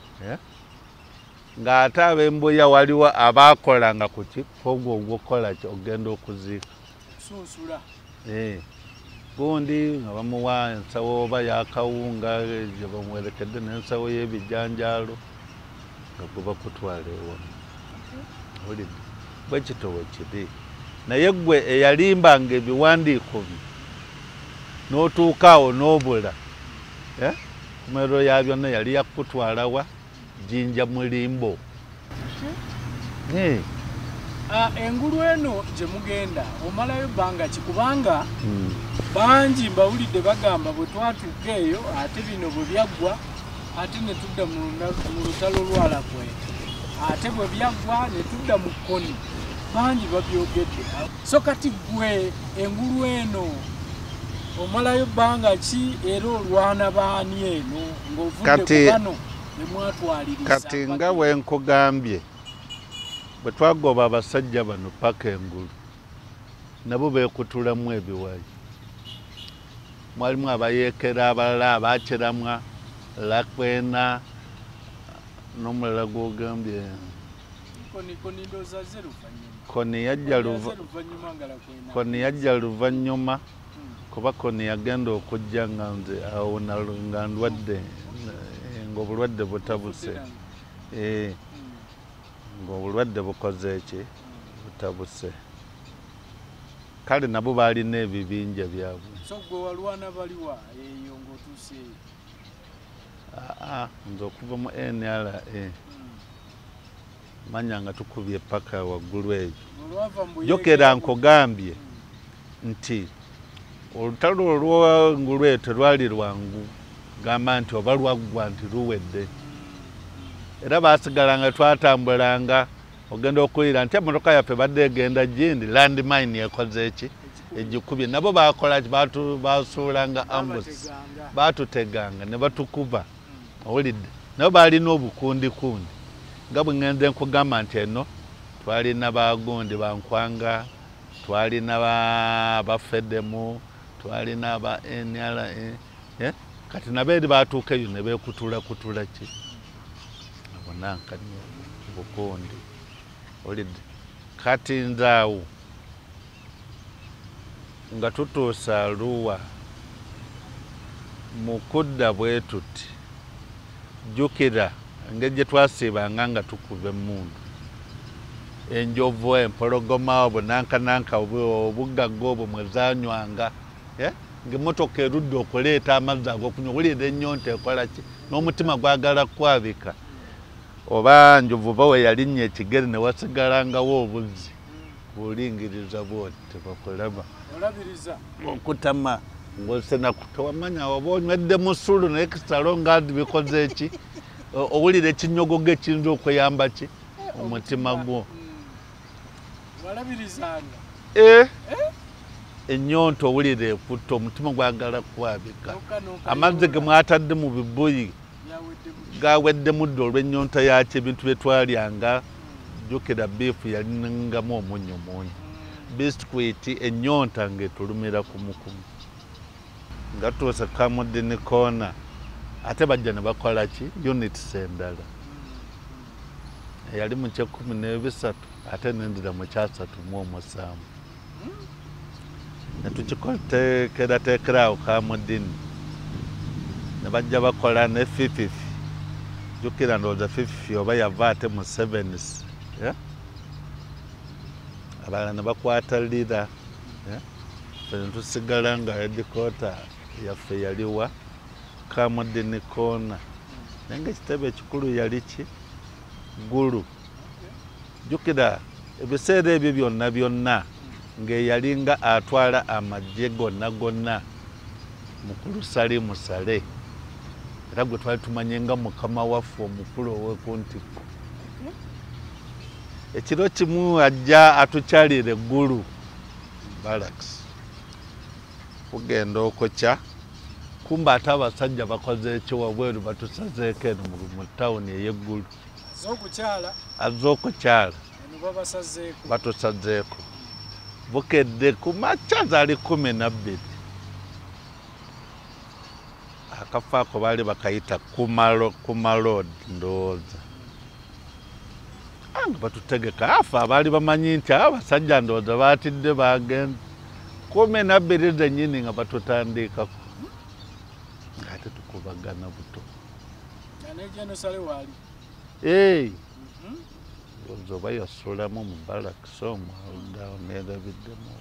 ng'ate ab'embuya waliwo abaakolanga ku ki ogwo ogwokola ki ogenda okuziika gundi nga bamuwa ensawo oba yakawunga gye bamuwerekedde n'ensawo y'ebijanjaalo nga gwe bakutwala ewamu owulidde bwe kitowe kiri naye gwe eyalimbanga ebiwandiiko bye n'otuuka awo n'obula kumero ya byonna yali yakutwalawa Jinja mulimbo engulu eno gye mugenda omalayo ebbanga kikubanga bangi mbawulidde bagamba bwe twatuuka eyo ate bino bwe byaggwa ate ne tudda mu lutalo lwalakwete ate bwe byaggwa ne tudda mu kkoni bangi babyogedde so kati gwe engulu eno omalayo ebbanga ki era olwana baani eno ng'ovudde ku bano kati nga bwe nkugambye bwe twagoba abasajja bano paka engulu nabo beekutulamu ebiwayi mwalimu abayeekera abalala abaakiramwa lakwena n'omulala gw'ogambye koni yajja luvannyuma kuba koni yagenda okujja nga nze awo nga ndwadde ng'obulwadde butabuse ng'obulwadde bukoze eki butabuse kale nabo baalina ebibinja byabwe nze okuva mu NRA manya nga tukubye paka waggulu eyo jokera nkugambye nti olutalo olw'engulu eyo terwali lwangu gamba nti oba lwaggwa nti luwedde era baasigalanga twatambulanga ogenda okuwulira nti emmotoka yaffe badde egenda gindi landmine ekoze eki egikubye nabo bakola ki basuulanga ambus baatuteganga ne batukuba owulidde nabo baalina obukundikundi nga bwe ŋŋenze nkugamba nti eno twalina bagundi bankwanga twalina bafedemu twalina aba NRA kati nabeeri baatuuka eyo ne beekutula ki abonankanya bukundi olidde kati nzaawo nga tutuusa Arua mu kudda bwe tuti jjukira engeri gye twasiibanga nga tukuba emmundu enjovu empologoma obunankananka obugagga obwo mwe zaanywanga ng'emmotoka erudde okuleeta amazzi ag'okunywa owulira ennyonta ekola ki n'omutima gwagala kwabika oba njovu bawe yalinnya ekigere ne wasigalangawo obuzzi olingiriza bwoti tebakulaba olabiriza okutama ng'osena tewamanya oba onywedde musulu naye kisalo nga bikoze eki owulira ekinyogogo ekiyinza okweyamba ki omutima gwo walabirizanga ennyonta owulira ekutta omutima gwagala kwabika amazzi ge mwatadde mu bibuyi gawedde mudde olw'ennyonta yakyo ebintu bye twalyanga jjukira biifu yalingamu omunnyo mungi biskwiti ennyonta ng'etulumira kumukumu nga tuuse Kamudini Corner ate bajja ne bakola ki units endala eyali mu 13 ate nendira mu 37 ne tukiteekerateekerawo Kamudini ne bajja bakola ne fififi jjukira ndowooza fififi oba yava ate mu 7s abalala ne bakwata lira fene tusigala nga headquarter yaffe yaliwa Kamudini Corner naye nga ekitebe ekikulu yali ki Gulu jjukira ebiseera ebyo byonna byonna ng'eyalinga atwala amagye gonna mukulu Sali Musale era gwe twali tumanye nga mukama waffe omukulu ow'ekuntikko ekiro kimu ajja atukyalira eggulu Barracks kugenda okukya kumba ate abasajja bakoze eki wabweru batusazeeko eno mu tawuni ey'eggulu azze okukyala batusazeeko bukedde ku makya zaali 12 akafo ako baali bakayita Kuma Road ndowooza anga batutegeka afa abaali bamanyi nti abasajja ndowooza baatidde bagenda 12 zennyini nga batutandikako ate tukubagana buto oba yasulamu mu Barracks omwo awo neerabiddemu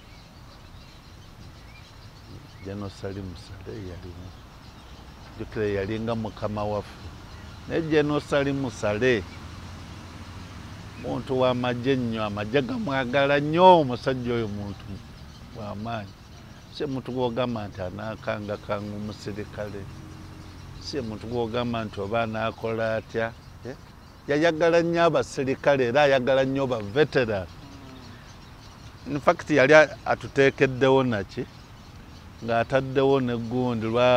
General Sali Musale yalimu jjukira yalinga mukama waffe naye General Sali Musale muntu w'amagye nnyo amagye gamwagala nnyo omusajja oyo muntu w'amaanyi si muntu gw'ogamba nti anaakangakanga omusirikale si muntu gw'ogamba nti oba anaakola atya yayagala nnyo abasirikale era ayagala nnyo ba veteran in fact yali atuteekeddewo naki ng'ataddewo neggundi lwa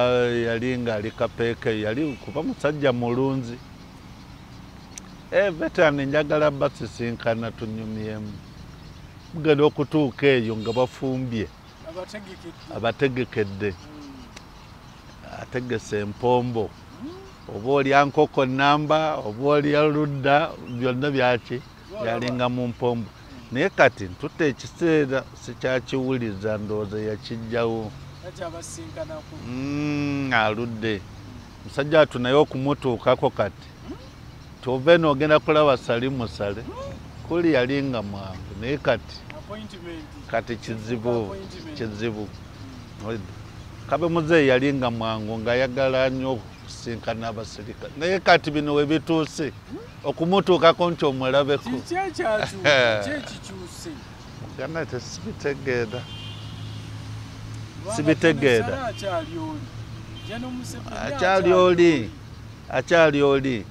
yali ng'ali kapeeke yali kuba musajja mulunzi veteran njagala basisinkana tunyumyemu mugenda okutuuka eyo nga bafumbye abategekedde ategese empombo oba olya nkoko namba oba olya ludda byonna byaki byalinga mu mpombo naye kati ntutta ekiseera sikyakiwuliza ndowooza yakijjawo aludde musajja watu naye okumutuukako kati tova eno ogenda kulaba Sali Musale kuli yalinga mwangu naye kati kizibu kabe muzeeyi yalinga mwangu ng'ayagala nnyo okusinkana abasirikale naye kati bino we bituuse okumutuukako nti omulabeko muganda sibitegeera akyali oli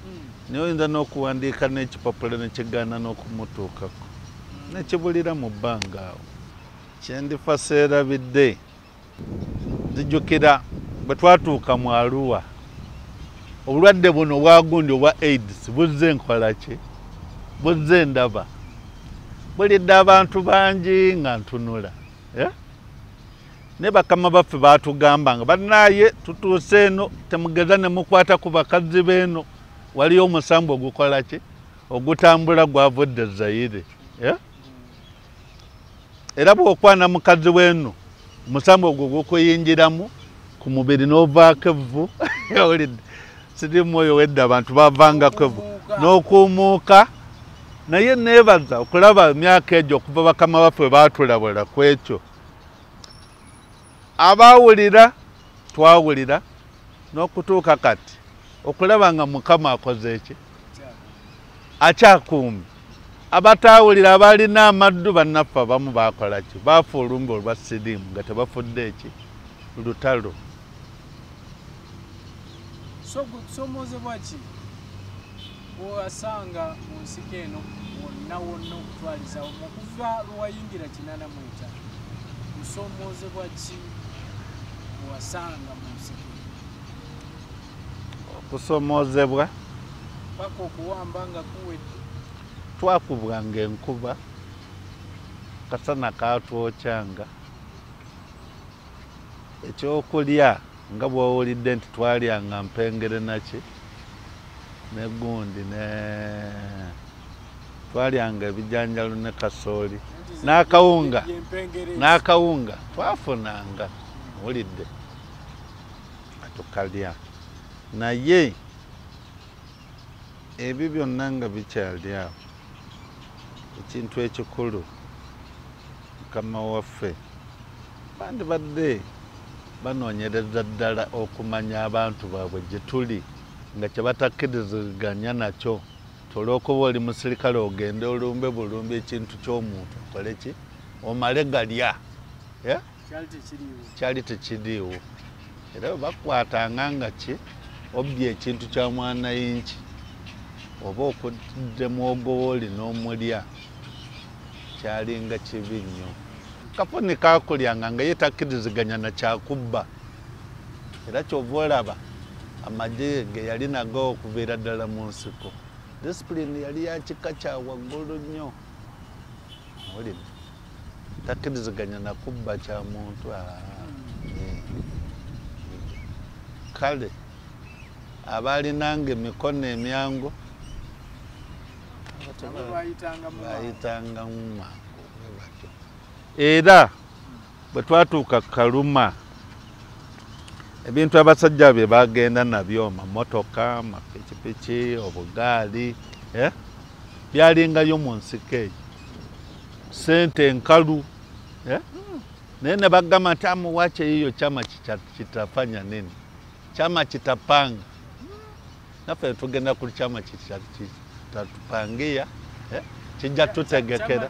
naye oyinza n'okuwandiika n'ekipapula nekigaana n'okumutuukako nekibulira mu bbanga awo kyendifa seerabidde nzijjukira bwe twatuuka mu Arua obulwadde buno obwagundi obwa AIDS buzze nkola ki buzze ndaba bulidde abantu bangi nga ntunula ne bakama baffe baatugamba nga bannaaye tutuuse eno temugeza ne mukwata ku bakazi b'eno waliyo omusambu ogukola ki ogutambula gwavudde Zaire era bw'okwana mukazi w'eno omusambu ogwo gukuyingiramu ku mubiri n'ovaako evvu owulidde sirimu oyo wedda abantu bavangako evvu n'okuumuuka naye neebaza okulaba emyaka egyo okuva bakama baffe baatulabula ku ekyo abaawulira twawulira n'okutuuka kati okulaba nga Mukama akoze eki akyakuumi abatawulira abalina amaddu bannaffe abamu bakola ki baafa olumbe olwa siriimu nga tebafudde eki lutalo so kusomozebwa ki bw'osanga mu nsiko eno wonna okutwaliza okuva lwewayingira 85 kusomozebwa ki bw'osanga mu nsiko okusomozebwa paka okuwamba nga kuwedde twakubwanga enkuba kasana katwokyanga ekyokulya nga bw'owulidde nti twalyanga mpengere naki negundi twalyanga ebijanjalo ne kasooli n'akawunga twafunanga owulidde tukalya naye ebyo byonna nga bikyali awo ekintu ekikulu mukama waffe bandibadde banoonyereza ddala okumanya abantu baabwe gye tuli nga kyebatakkiriziganya nakyo olw'okuba oli musirikale ogende olumbe bulumbi ekintu ky'omuntu okole ki omale galya kyali tekiriiwo era bwe bakwatanga nga ki obbye ekintu kya mwanayinki oba okudde mwogowooli n'omulya kyalinga kibi nnyo kafuni kakulyanga nga ye takkiriziganya na kyakubba era kyova olaba amagye ge yali nago okubeera ddala mu nsiko disipulini yali ya kika kya waggulu nnyo olidde takkiriziganya na kubba kya muntu kale abaalinanga emikono emyangu bayitanga mu mangu era bwe twatuuka Kaluma ebintu abasajja bye bagenda nabyo amamotoka amapikipiki obugaali byalingayo mu nsiko eyo sente enkalu naye ne bagamba nti amuwache hiyo chama kitafanya nini chama kitapanga naffe tugenda ku chama kitatupangia kijja tutegekera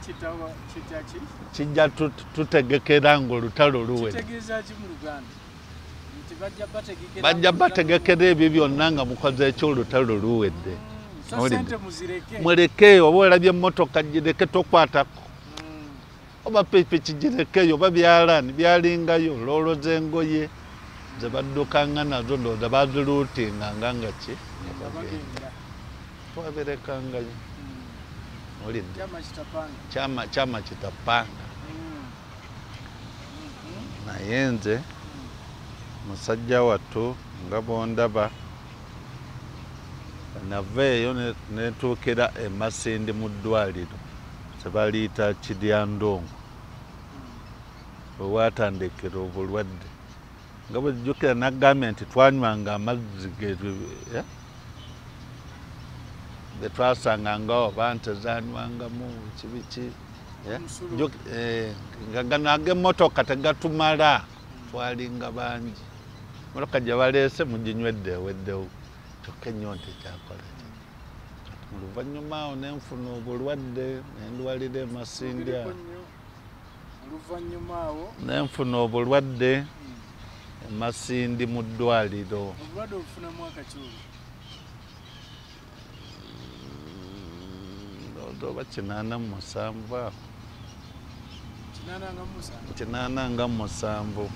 kijja tutegekera ng'olutalo luwedde bajja bategekera ebyo byonna nga mukoze ekyolutalo luwedde muleke oba olabye emmotoka gireke tokwatako oba pikipiki girekeyo oba byalaani byalingayo loolo z'engoye ze baddukanga nazo ndowooza baziruutinganga nga ki twabirekangayo olidde kyama kitapanga naye nze musajja wattu nga bondaba naveeyo netuukira e Masindi mu ddwaliro sebaliyita Kiryandongo wewatandikira obulwadde nga bwejjukira nagambye nti twanywanga amazzi ge twasangangawo abantu zanywangamo kibiki nga gano ag'emmotoka tegatumala twalinga bangi motoka gye baleese muginywedde eweddewo kyokka ennyonta ekyakola mu luvannyuma awo nenfuna obulwadde nendwalira e Masindi awo nenfuna obulwadde e Masindi mu ddwaliro oba 87 awo 87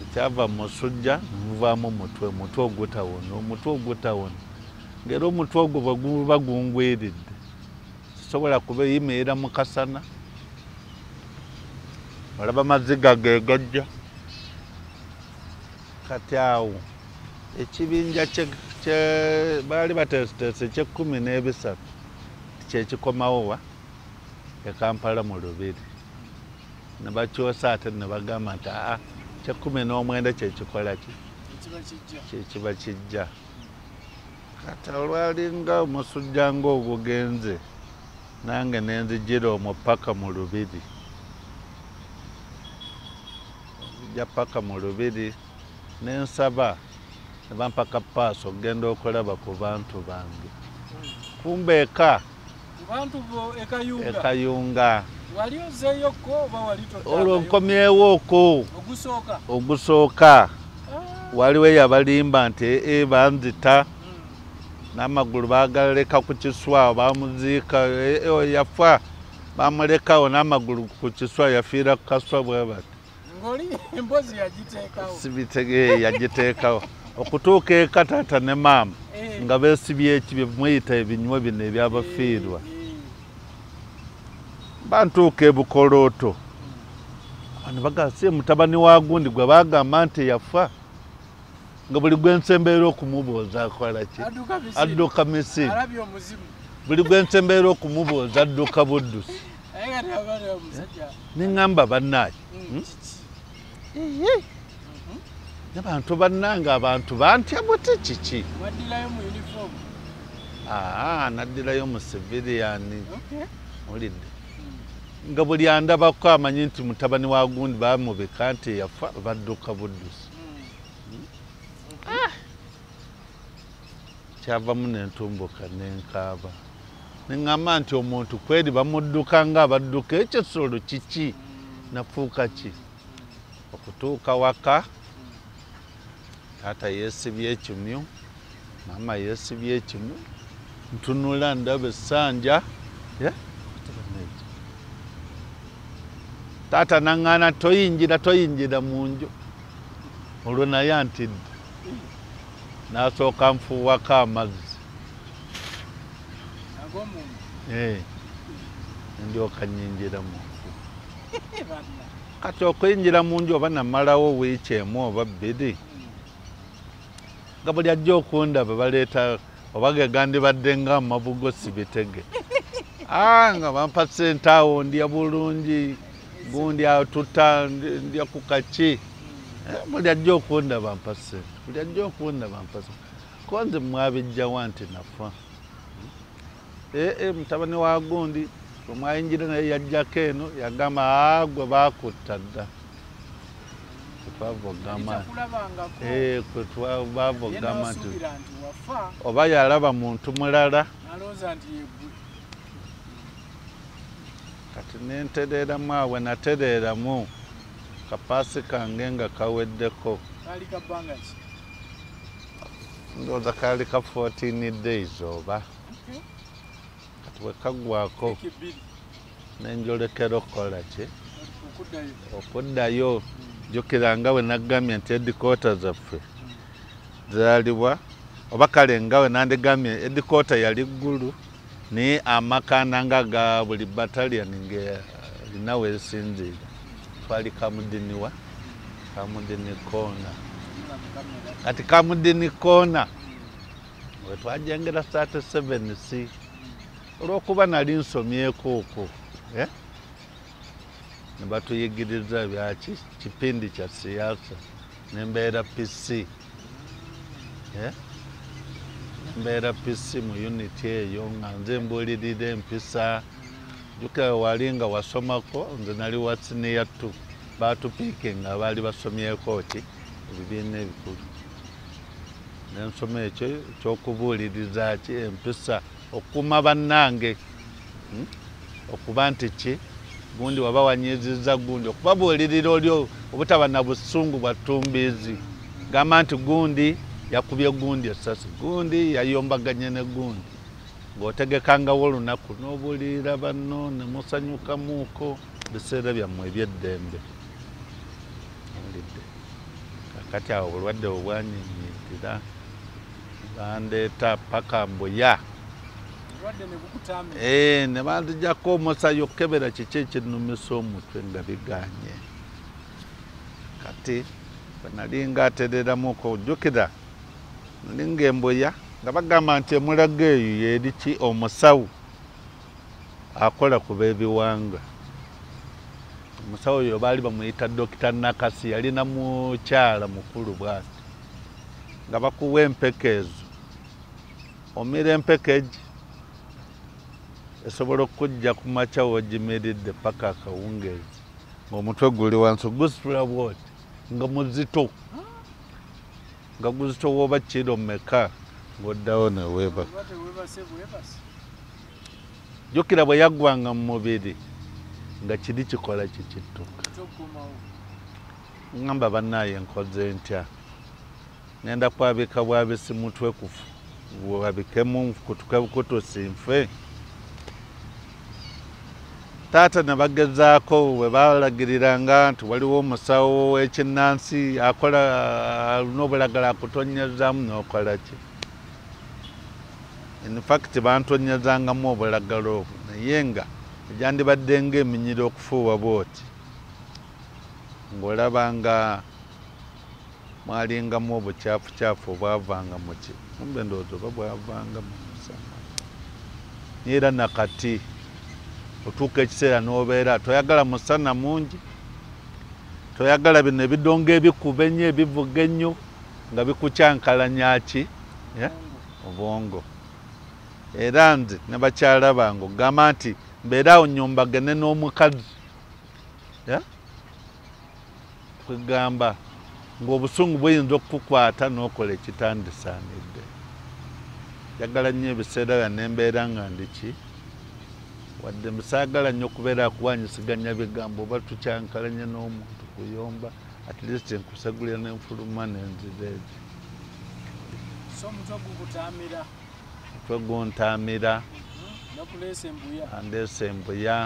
ekyava mu musujja nemuvaamu omutwe ogutawona ng'era omutwe ogwo bwe guba gungwiridde sisobola kubeeyimirira mu kasana olaba amaziga ge gajja kati awo ekibinja baali bateeseteese ekye13 kyekikomawo wa e Kampala mu Lubiri ne bakyosa ate ne bagamba nti ekye19 kyekikola ki kyekiba kijja kati olwalinga omusujja ng'ogugenze nange nenzijira omwo paka mu Lubiri nzija paka mu Lubiri nensaba ne bampaka paaso okugenda okulaba ku bantu bange kumbe eka bantu bo ekayunga wali ozeeyo ko oba wali olwo nkomyewo ko ogusooka ogusooka waliwo yabalimba nti banzita n'amagulu bagaleka ku kiswa bamuziika yafa bamulekawo n'amagulu ku kiswa yafiira ku kaswa bwe bati ng'oli embozi yagiteekawo sibitege yagiteekawo okutuuka eka taata ne maama nga beesibye ekibye muyita ebinywa bino ebyabafiirwa bantuuka ebukolooto ne bagasi mutabani wa gundi gwe bagamba nti yafa nga buli gwensembeera okumubooza akola ki adduka misiri buli gwensembeera okumubooza adduka buddusi neŋŋamba bannaaye n'abantu bannange abantu bantya buti kiki naddirayo mu siviriyani olidde nga buli andabako amanyi nti mutabani wa gundi bamubika nti yafa badduka buddusi kyavamu nentumbuka nenkaaba neŋŋamba nti omuntu kweri bamudduka nga abadduka ekisolo kiki nafuuka ki okutuuka waka taata yeesibye ekimyu maama yeesibye ekimyu ntunula ndaba essanja taata naŋŋaana toyingira mu nju olwo naye antidde n'asooka nfuuwako amazzi ndyoka nnyingira mu nfu kati okuyingira mu nju oba namalawo wiiki emu oba bbiri nga buli ajja okundaba baleeta oba gegandibadde nga amabugo sibitege nga bampa ssente awo ndya bulungi gundi atuta ndya ku kaki buli ajja okundaba mpa ssente buli ajja okundaba mpa ssente ko nze mwabijjawa nti nafa mutabani wa gundi omwayingira naye yajjako eno yagamba gwe bakutta dda bavogamba nti oba yalaba muntu mulala kati nentereeramu awe natereeramu kapaasi kange nga kaweddeko ndowooza kaali ka 14 days oba kati wekagwako nenjolekera okukola ki okuddayo jjukira nga we naggambye nti edikoota zaffe zaalibwa oba kale nga we nandigambye edikoota yali ggulu naye amakanda nga ga buli bataliyani ng'erina weesinziira twali kamudini koona kati kamudini koona we twajengera 37C olw'okuba nali nsomyeko okwo ne batuyigiriza byaki kipindi kya siyaasa nembeera PC mbeera PC mu unity eyo nga nze mbuulirira empisa jjukira wali nga wasomako nze nali wa senior 2 baatupiike nga baali basomyeko ki ebibiina ebikulu nensoma ekyo ekyokubuuliriza ki empisa okukuuma bannange okuba nti ki gundi waba wanyiizizza gundi okubabuulirira oli obutaba na busungu bwa ttumbiizi gamba nti gundi yakubye gundi essasi gundi yayombaganye ne gundi ng'otegekangawo olunaku n'obuulirira banno ne musanyukamuuko biseera byammwe eby'eddembe olidde kakati awo obulwadde obwanyinyitira bandeeta paka mbuya ne banzijjako omusayo okukebera kiki ekinnumisa omutwe nga biganye kati bwe nali ngaatereramuko ojjukira nali ng'embuya nga bagamba nti emulaga eyo yeri ki omusawo akola ku b'ebiwanga omusawo oyo baali bamuyita Dokita Nakasi yalina mukyala mukulu bwati nga bakuwa empeke ezo omira empeke egi esobola okujja ku makya w'ogimiridde paka akawungeezi ng'omutwe guli wansi gusitula bwoti nga muzito nga guzito woba kiro mmeka ng'oddawo neweebaka jjukira bwe yaggwanga mu mubiri nga kiri kikola kikittuka ngamba bannaye nkoze ntya ngenda kwabika bwabisi mutwe kufu wabikemu kutusinfe taata ne bagezaako bwe balagiriranga nti waliwo omusawo w'ekinnansi akola alina obulagala akutonyezaamu n'okola ki in fact bantonyezangamu obulagala obwo naye nga egyandibadde ng'eminyira okufuuwa bwoti ng'olabanga mwalingamu obukyafu obwavanga mu ki kumbe ndowooza oba bwavanga mu musana era nakati otuuka ekiseera n'obeera toyagala musana mungi toyagala bino ebidongo ebikuba ennyo ebivuga ennyo nga bikukyankalanya ki obwongo era nze ne bakyala bange ogamba nti mbeeraawo nyombagane n'omukazi kwegamba ng'obusungu buyinza okukukwata n'okola ekitandisaanidde njagala nnyo ebiseera bya nembeera nga ndiki wadde musaagala nnyo okubeera akuwanyisiganya bigambo oba tukyankalanye n'omuntu kuyomba at least enkusegulira n'enfuluma n'enzira egi omutwe guntaamira andeesa embuya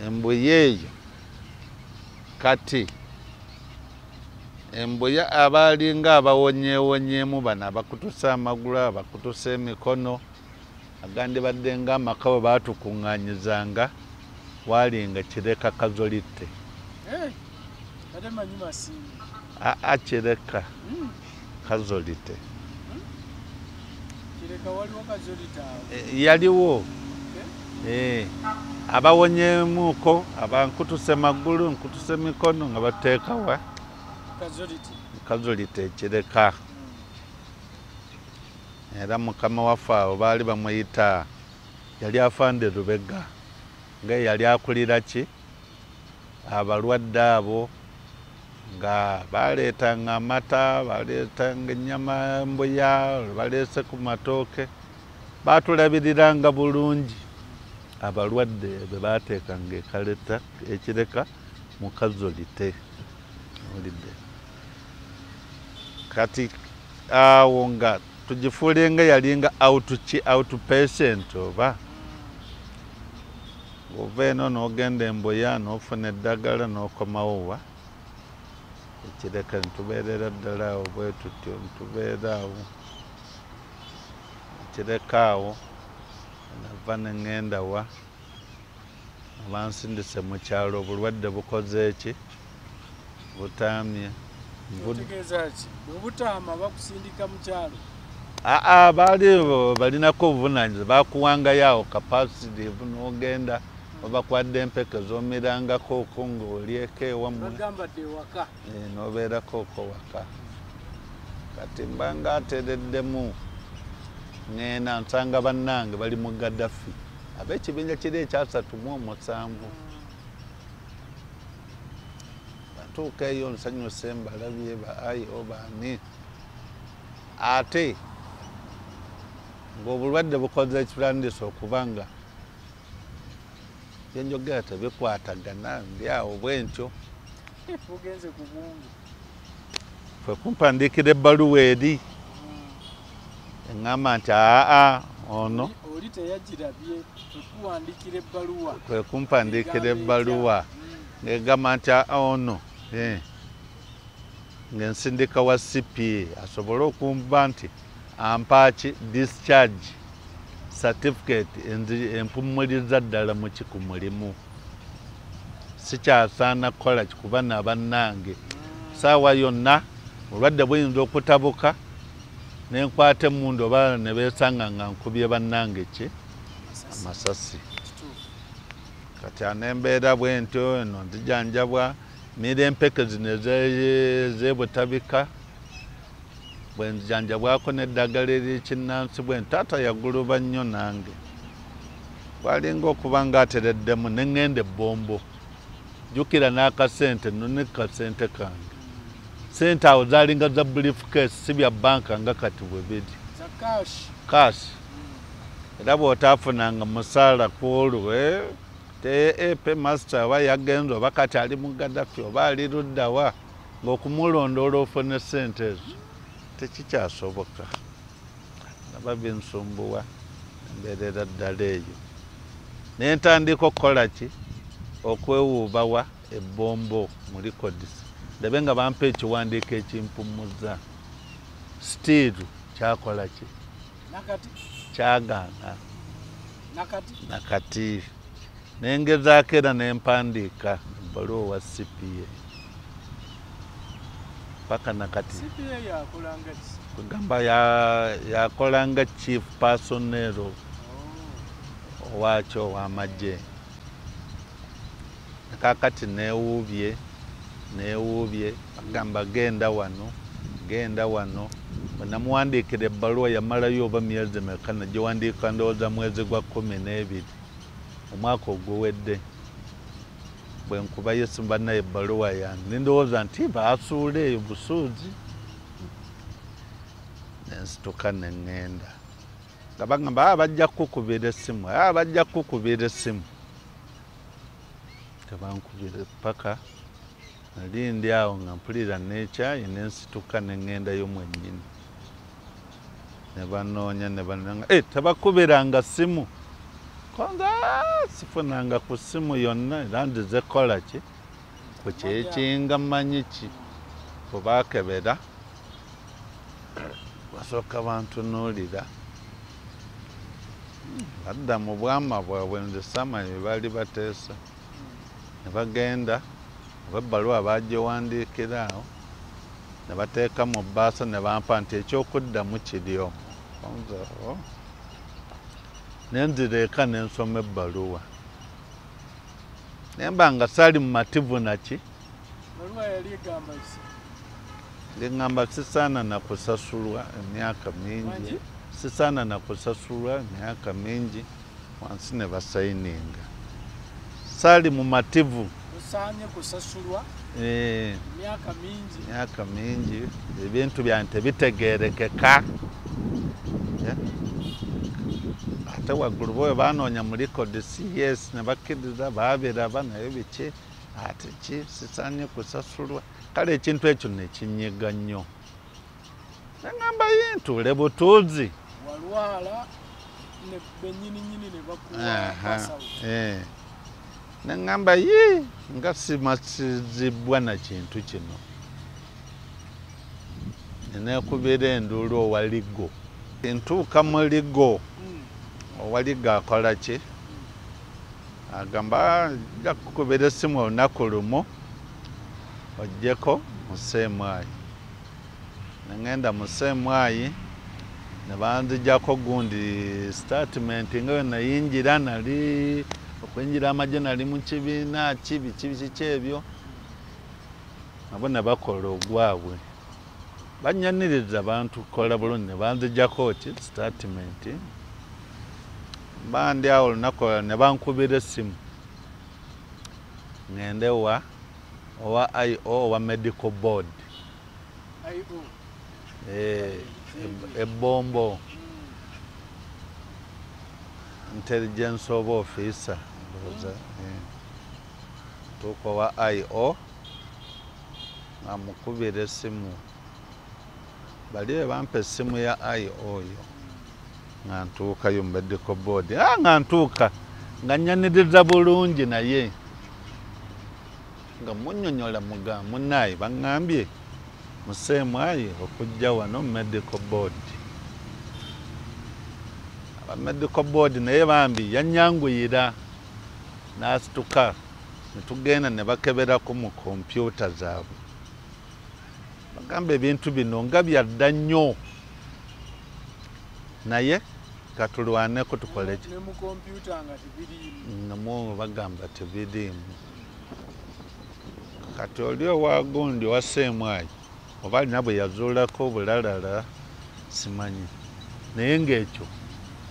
embuya eyo kati embuya abaalinga abawonyeewonyeemu bano abakutusa amagulu abakutusa emikono agandi badde nga amaka bwe baatukuŋŋaanyizanga waalinga kireka kazolite kireka kazolite yaliwo abawonyeemuuko abankutuse magulu nkutuse mikono nga bateekawa kazolite ekireka era mukama waffe abo baali bamuyita yali afande Lubega nga yali akulira ki abalwadde abo nga baleetanga amata baleetanga ennyama mbuya baleese ku matooke baatulabiriranga bulungi abalwadde be baateekanga ekireka mu kazolite olidde kati awo nga tugifuulenga yalinga outpatient oba ova eno n'ogenda embuya n'ofuna eddagala n'okomawowa ekireka nitubeerera ddala awo bwe tutyo nitubeera awo ekireka awo nava neŋŋenda wa abansindise mu kyalo obulwadde bukoze eki butaamye baali balinako obuvunaanyizibwa bakuwangayo awo capacity n'ogenda obakwadde empeke z'omirangako oko ng'olyeko ewammwe n'obeerako oko waka kati mba nga ateereddemu ŋŋenda nsanga bannange bali mu Gaddafi ab'ekibinja kiri ekya-37 batuuka eyo nsanyuse mbalabye baayi obaani ate ng'obulwadde bukoze ekirandisa okubanga byenjogera tebikwatagana ndi awo bwentyo fwe kumpandiikira ebbaluwa eri eŋŋamba nti ono kwe kumpandiikira ebbaluwa ng'egamba nti ono ng'ensindika wa CPA asobole okumva nti ampaaki discharge certificate empummuliza ddala mu ki ku mulimu sikyasaana kukola kikuba na bannange saawa yonna obulwadde buyinza okutabuka nenkwata emmundu oba ne beesanga nga nkubye bannange ki amasasi kati anembeera bwentyo eno nzijanjabwa mira empeke zino ezebutabika bwenzijanjabwako n'eddagala ery'ekinnansi bwe taata yaguluba nnyo nange bwalinga okuba nga atereddemu neŋŋenda ebbombo jjukira n'akasente none kasente kange sente awo zaalinga za briefcase si bya banka nga kati bwe biri kaasi era bw'otaafunanga musaala ku olwo te master aba yagenza oba kati ali mu Gaddafi oba ali luddawa ng'okumulondoola ofune ssente ezo tekikyasoboka. Naba binsumbuwa embeerera ddala eyo. Ne ntandika okukola ki? Okwewuubawa ebbombo mu likodisi. Ndabe nga bampa ekiwandiiko ekimpummuza. Still kyakola ki? Kyagaana. Nakati. Nengezaako era ne mpandiika ebbaluwa wa CPA. Paka nakati. CPA yakolanga ki? Kugamba yakolanga chief personnel owakyo ow'amagye. Kakati neewuubye agamba genda wano bwe namuwandiikira ebbaluwa yamalayo oba myezi meka nagiwandiika ndowooza mwezi gwa 12 omwaka oguwedde. Bwe nkuba Yesu bannaye ebbaluwa yange nindowooza nti baasuula eyo busuuzi. Nensituka ne ŋŋenda nga bagamba bajja kukubira essimu. Tebankubira paka nali ndi awo nga mpulira n'ekyayi nensituka ne ŋŋendayo mwennyini. Ne banoonya tebakubiranga ssimu. Konza sifunanga ku ssimu yonna era ndize kola ki? Ku kyekinga mmanyi ki? Kubaakebera basooka bantunuulira. Badda mu bwama bwabwe nze samanyi bwe baali bateesa. Ne bagenda ebbaluwa baagiwandiikira awo ne bateeka mu bbaasa ne bampa nti ekyokuddamu kiri omwo. Ne nzira eka ne nsoma ebbaluwa. Ne mba nga saali mumativu naki? Ebbaluwa yali egamba ki? Ngamba sisaana na kusasulwa emyaka mingi. Sisaana na kusasulwa emyaka mingi wansi ne basayininga. Saali mumativu. Osaanye kusasulwa emyaka mingi. Ebintu byange tebitegeerekeka. Ate waggulu bwe baanoonya mu likodisi yes ne bakkiriza baabiraba naye biki ate ki sisaanye kusasulwa. Kale ekintu ekyo ne kinyiga nnyo. Ne ŋŋamba ntuule butuuzi. Walwala ne bennyininyini ne bakuwa. Ne ŋŋamba nga simasizibwa na kintu kino. Ne neekubira enduulu owa Ligo. Ntuuka mu Ligo owa Ligo akola ki? Agamba ajja kukubira essimu olunaku lumu ojjeko mu Seemwayi. Ne ŋŋenda mu Seemwayi ne banzijjako gundi statement nga we nayingira nali okwingira amagye nali mu kibiina kiki ebyo. Nabo ne bakola ogwabwe. Bannyaniriza abantu kukola bulungi ne banzijjako ki statement. Bandi awo olunaku ne bankubira essimu. Ŋŋende owa IO owa medical board. Ebbombo. Intelligence of officer. Tuuka owa IO amukubira essimu. Bali be bampa essimu ya IO oyo. Nga ntuukayo mu medical board. Nga ntuuka nga nnyaniriza bulungi naye. Nga munnyonnyola munnaayi baŋŋambye mu Seemwayi okujja wano mu medical board. Aba medical board naye bambi yannyanguyira n'asituka ne tugenda ne bakeberako mu kompyuta zaabwe. Bagamba ebintu bino nga byadda nnyo naye katulwaneko tukole ki? Ne mu kompyuta nga tebiriimu. Namwo bagamba tebiriimu. Kati oli owa gundi owa Seemwayi oba alina bwe yazuulako obulalala simanyi. Naye ng'ekyo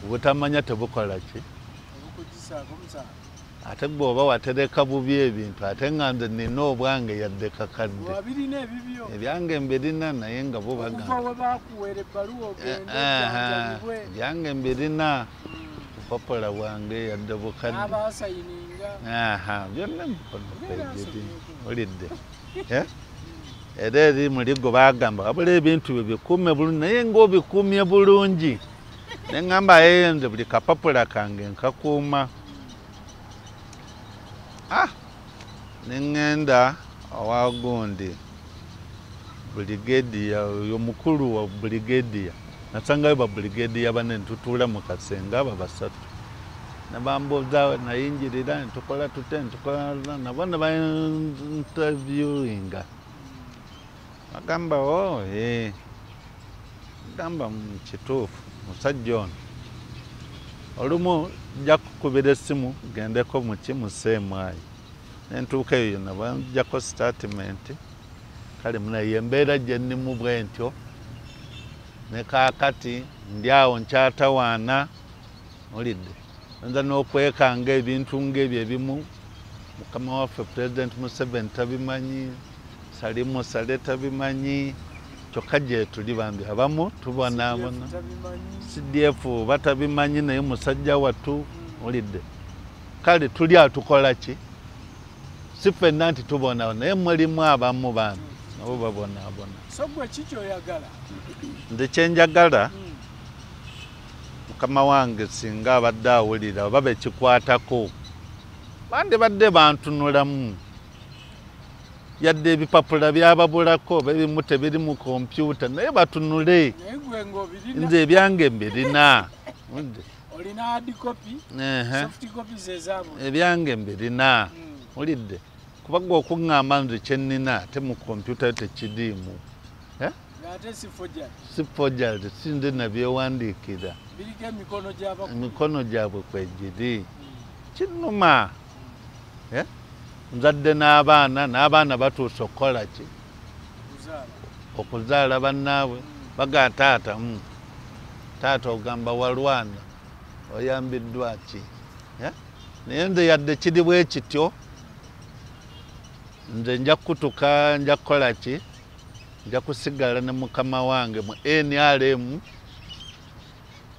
obutamanya tebukola ki? Obukugisaako musaala. Ate bw'oba watereka bubi ebintu ate nga nze nina obwange yadde kakadde. Wabirina ebibyo. Ebyange mbirina naye nga bo bagamba. Okuva we baakuweera ebbaluwa ogende ejjanjabibwe. Ebyange mbirina bupapola bwange yadde bukadde abasayininga byonna mupejedi olidde era eri muligo bagamba wabula ebintu byo bikuume bulungi naye ng'obikuumye bulungi ne ŋŋamba nze buli kapapula kange nkakuuma ne ŋŋenda awagundi buligediya oyo mukulu wa buligediya nasangayo babuligediya bane ntutuula mu kasenga abo basatu nabambuuza nayinjirira ntukola tute ntukola nabo ne bainterviewinga bagamba gamba mukituufu musajja ono olumu nja kukubira essimu gendeko muki museemwayi nentuuka eyo nabanjako statement kale munaye embeera gye nnimu bwe ntyo ne kaakati ndi awo nkyatawaana olidde nza n'okwekanga ebintu ng'ebyo ebimu mukama waffe President Museveni tabimanyi Salimu Sale tabimanyi kyokka gye tuli bambi abamu tubonaabona CDF batabimanyi naye musajja wattu olidde kale tuli atukola ki si ffenna nti tubonawo naye mulimu abamu bambi nabo babonaabona so gwe kikyoyagala nze kyenjagala mukama wange singa abadde awulira oba bekikwatako bandibadde bantunulamu yadde ebipapula byababulako oba ebimu tebiri mu kompyuta naye batunule nze ebyange mbirina olina hard copy soft copies ezaabo ebyange mbirina olidde kuba gwe okuŋŋamba nze kyennina ate mu kompyuta yo tekiriimu si forgery sinze nabyewandiikira emikono gyabwe kwegiri kinnuma nzadde n'abaana batuuse okukola ki okuzaala bannaabwe baga taata ogamba walwana oyambiddwa ki naye nze yadde kiri bwe kityo nze nja kutuka nja kukola ki nja kusigala ne mukama wange mu NRM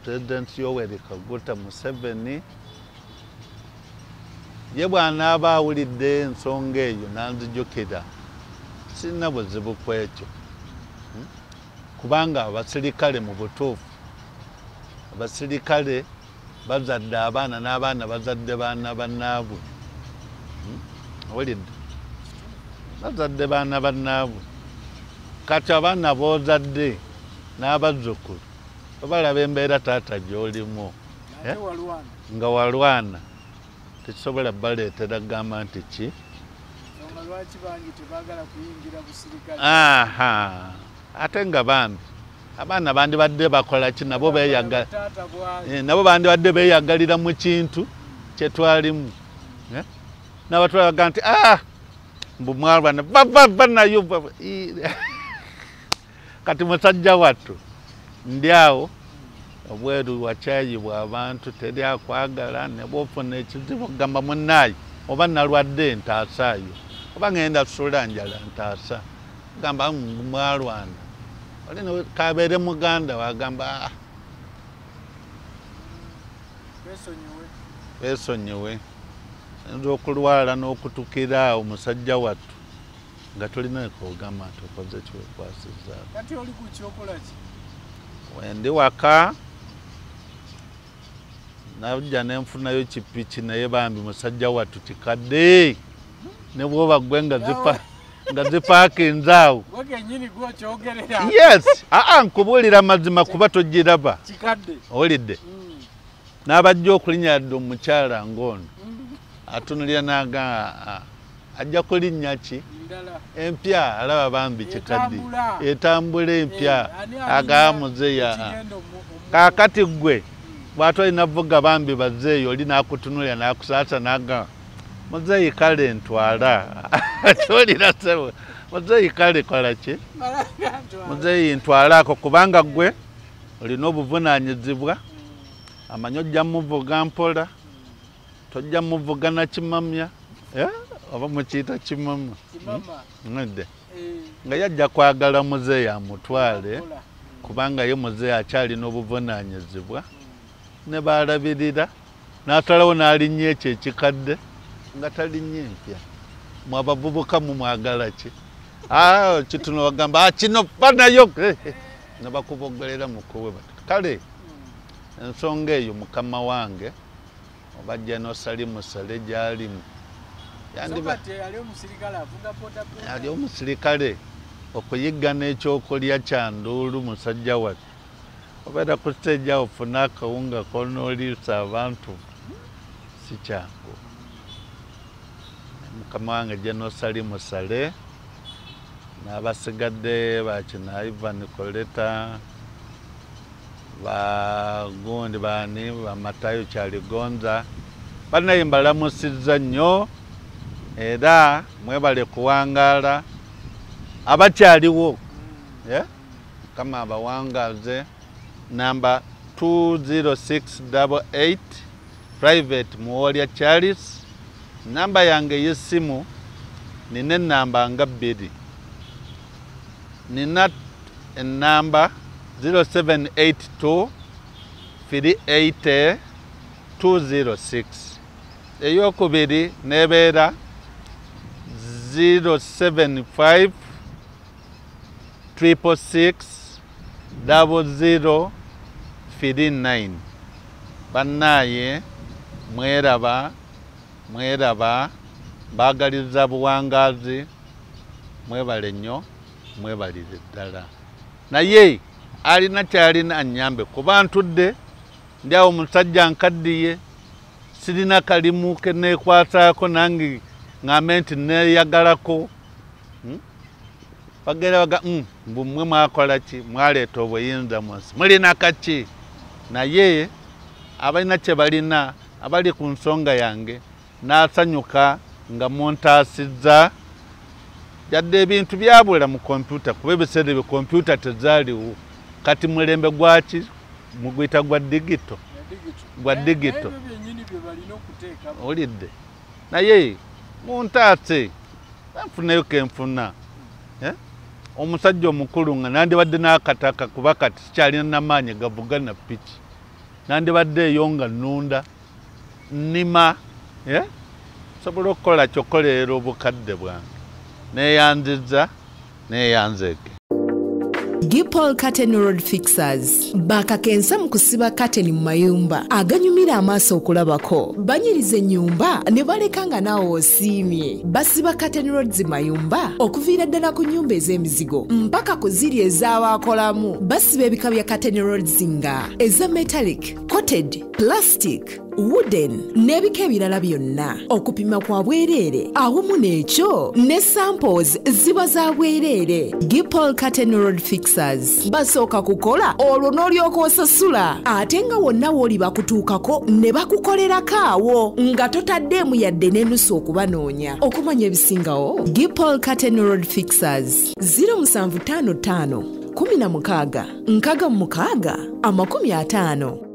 President Yoweri Kaguta Museveni ye bw'anaaba awulidde ensonga eyo nanzijukira sirina buzibu ku ekyo kubanga abasirikale mu butuufu abasirikale bazadde abaana n'abaana bazadde baana bannaabwe awulidde bazadde baana bannaabwe kati abaana boozadde n'abazzukulu babalaba embeera taata gy'olimu nga walwana tekisobola baleetera gamba nti ki ate nga bambi abaana bandibadde bakola ki nabo bandibadde beeyagalira mu kintu kyetwalimu n'abatwala baga nti mbu mwalwana bava nayo kati musajja wattu ndi awo obweru wakyayibwa abantu teri akwagala ne bwofuna ekizibu gamba munnaayi oba nalwadde ntaasaayo oba ngenda kusula njala ntaasa gamba mwalwana olina kabeere muganda wagamba beesonyiwe nza okulwala n'okutukira awo musajja wattu nga tulina okugamba nti okoze kiwekwasizzaako kati oli ku kyokola ki wendi waka najja nenfunayo kipiki naye bambi musajja wattu kikadde ne bwoba gwe nga zipaakinze awo yes nkubuulira amazima kuba togiraba owulidde n'abajja okulinnya yadde omukyala ng'ono atunulira naga ajja kulinnya ki empya alaba bambi kikadde etambula empya agaa muzeeya kaakati gwe bw'atolina vuga bambi bazeeyo oli n'akutunulira n'akusaasa naga muzeeyi kale ntwala tolira sebo muzeeyi kale kola ki muzeeyi ntwalaako kubanga gwe olina obuvunaanyizibwa amanyi ojja muvuga mpola tojja muvuga na kimamya oba mukiyita kimama nedde nga yajja kwagala muzeeyi amutwale kubanga ye muzeeyi akyalina obuvunaanyizibwa ne balabirira n'asalawo n'alinnya ekyo ekikadde nga talinnye empya. Mwe abavubuka mumwagala ki? Kituno bagamba kino banayo nga bakubogolera mukowe bati. Kale ensonga eyo mukama wange obajja n'osalimusale gy'alimu. Ali omusirikale okuyigga n'ekyokulya kya nduulu musajja wati. Obeera ku stage awo ofuna akawunga konooliisa abantu si kyangu. Mukama wange gye n'osalimusale n'abasigadde bakina Ivan Koleta bagundi bani bamatayo Kyaligonza banaye mbalamusizza nnyo era mwebale kuwangaala abakyaliwo kama abawangaze. Number 20688 Private Muwolya Charles. Namba yange y'essimu nina ennamba nga 2. Nina ennamba 0782 380 206. Ey'okubiri nebeera 075 666 0039. Bannaye mweraba baagaliza buwangazi mwebale nnyo mwebalire ddala. Naye alina kyalina annyambe kuba ntudde ndi awo musajja nkaddiye sirina kalimu ke neekwasaako nange ngambe nti neeyagalako. Bagenda baga mbu mmwe mwakola ki mwaleeta obuyinza mu nsi mulina kaki. Naye abalina kye balina abali ku nsonga yange n'asanyuka nga muntaasizza yadde ebintu byabula mu kompyuta kuba ebiseera ebyo kompyuta tezaaliwo. Kati mulembe gwaki mugwita gwa digito olidde. Naye muntaase nfuneyo kenfuna omusajja omukulu nga nandibadde n'akataka kuba kati sikyalina n'amaanyi gavuga na piki. Nandibadde eyo nga nnunda nnima sobola okukola kyokkolerera obukadde bwange neeyanzizza neeyanzeeke. Gipol Curtain Road Fixers bakakensa mu kusiba curtain mu mayumba aganyumira amaaso okulabako. Banyiriza ennyumba ne baleka nga naawe osiimye. Basiba curtain roads mayumba okuviira ddala ku nnyumba ez'emizigo mpaka ku ziri ez'abaakolamu. Basiba ebika bya curtain roads nga eza metallic, coated, plastic, wooden n'ebika ebirala byonna. Okupima kwa bwereere awamu n'ekyo ne samples ziba za bwereere. Gipol Curtain Road Fixers basooka kukola olwo n'olyoka osasula ate nga wonna w'oli bakutuukako ne bakukolerako awo nga totaddeemu yadde n'ennusu okubanoonya. Okumanya ebisingawo Gipol Curtain Road Fixers 0755 16 66 50.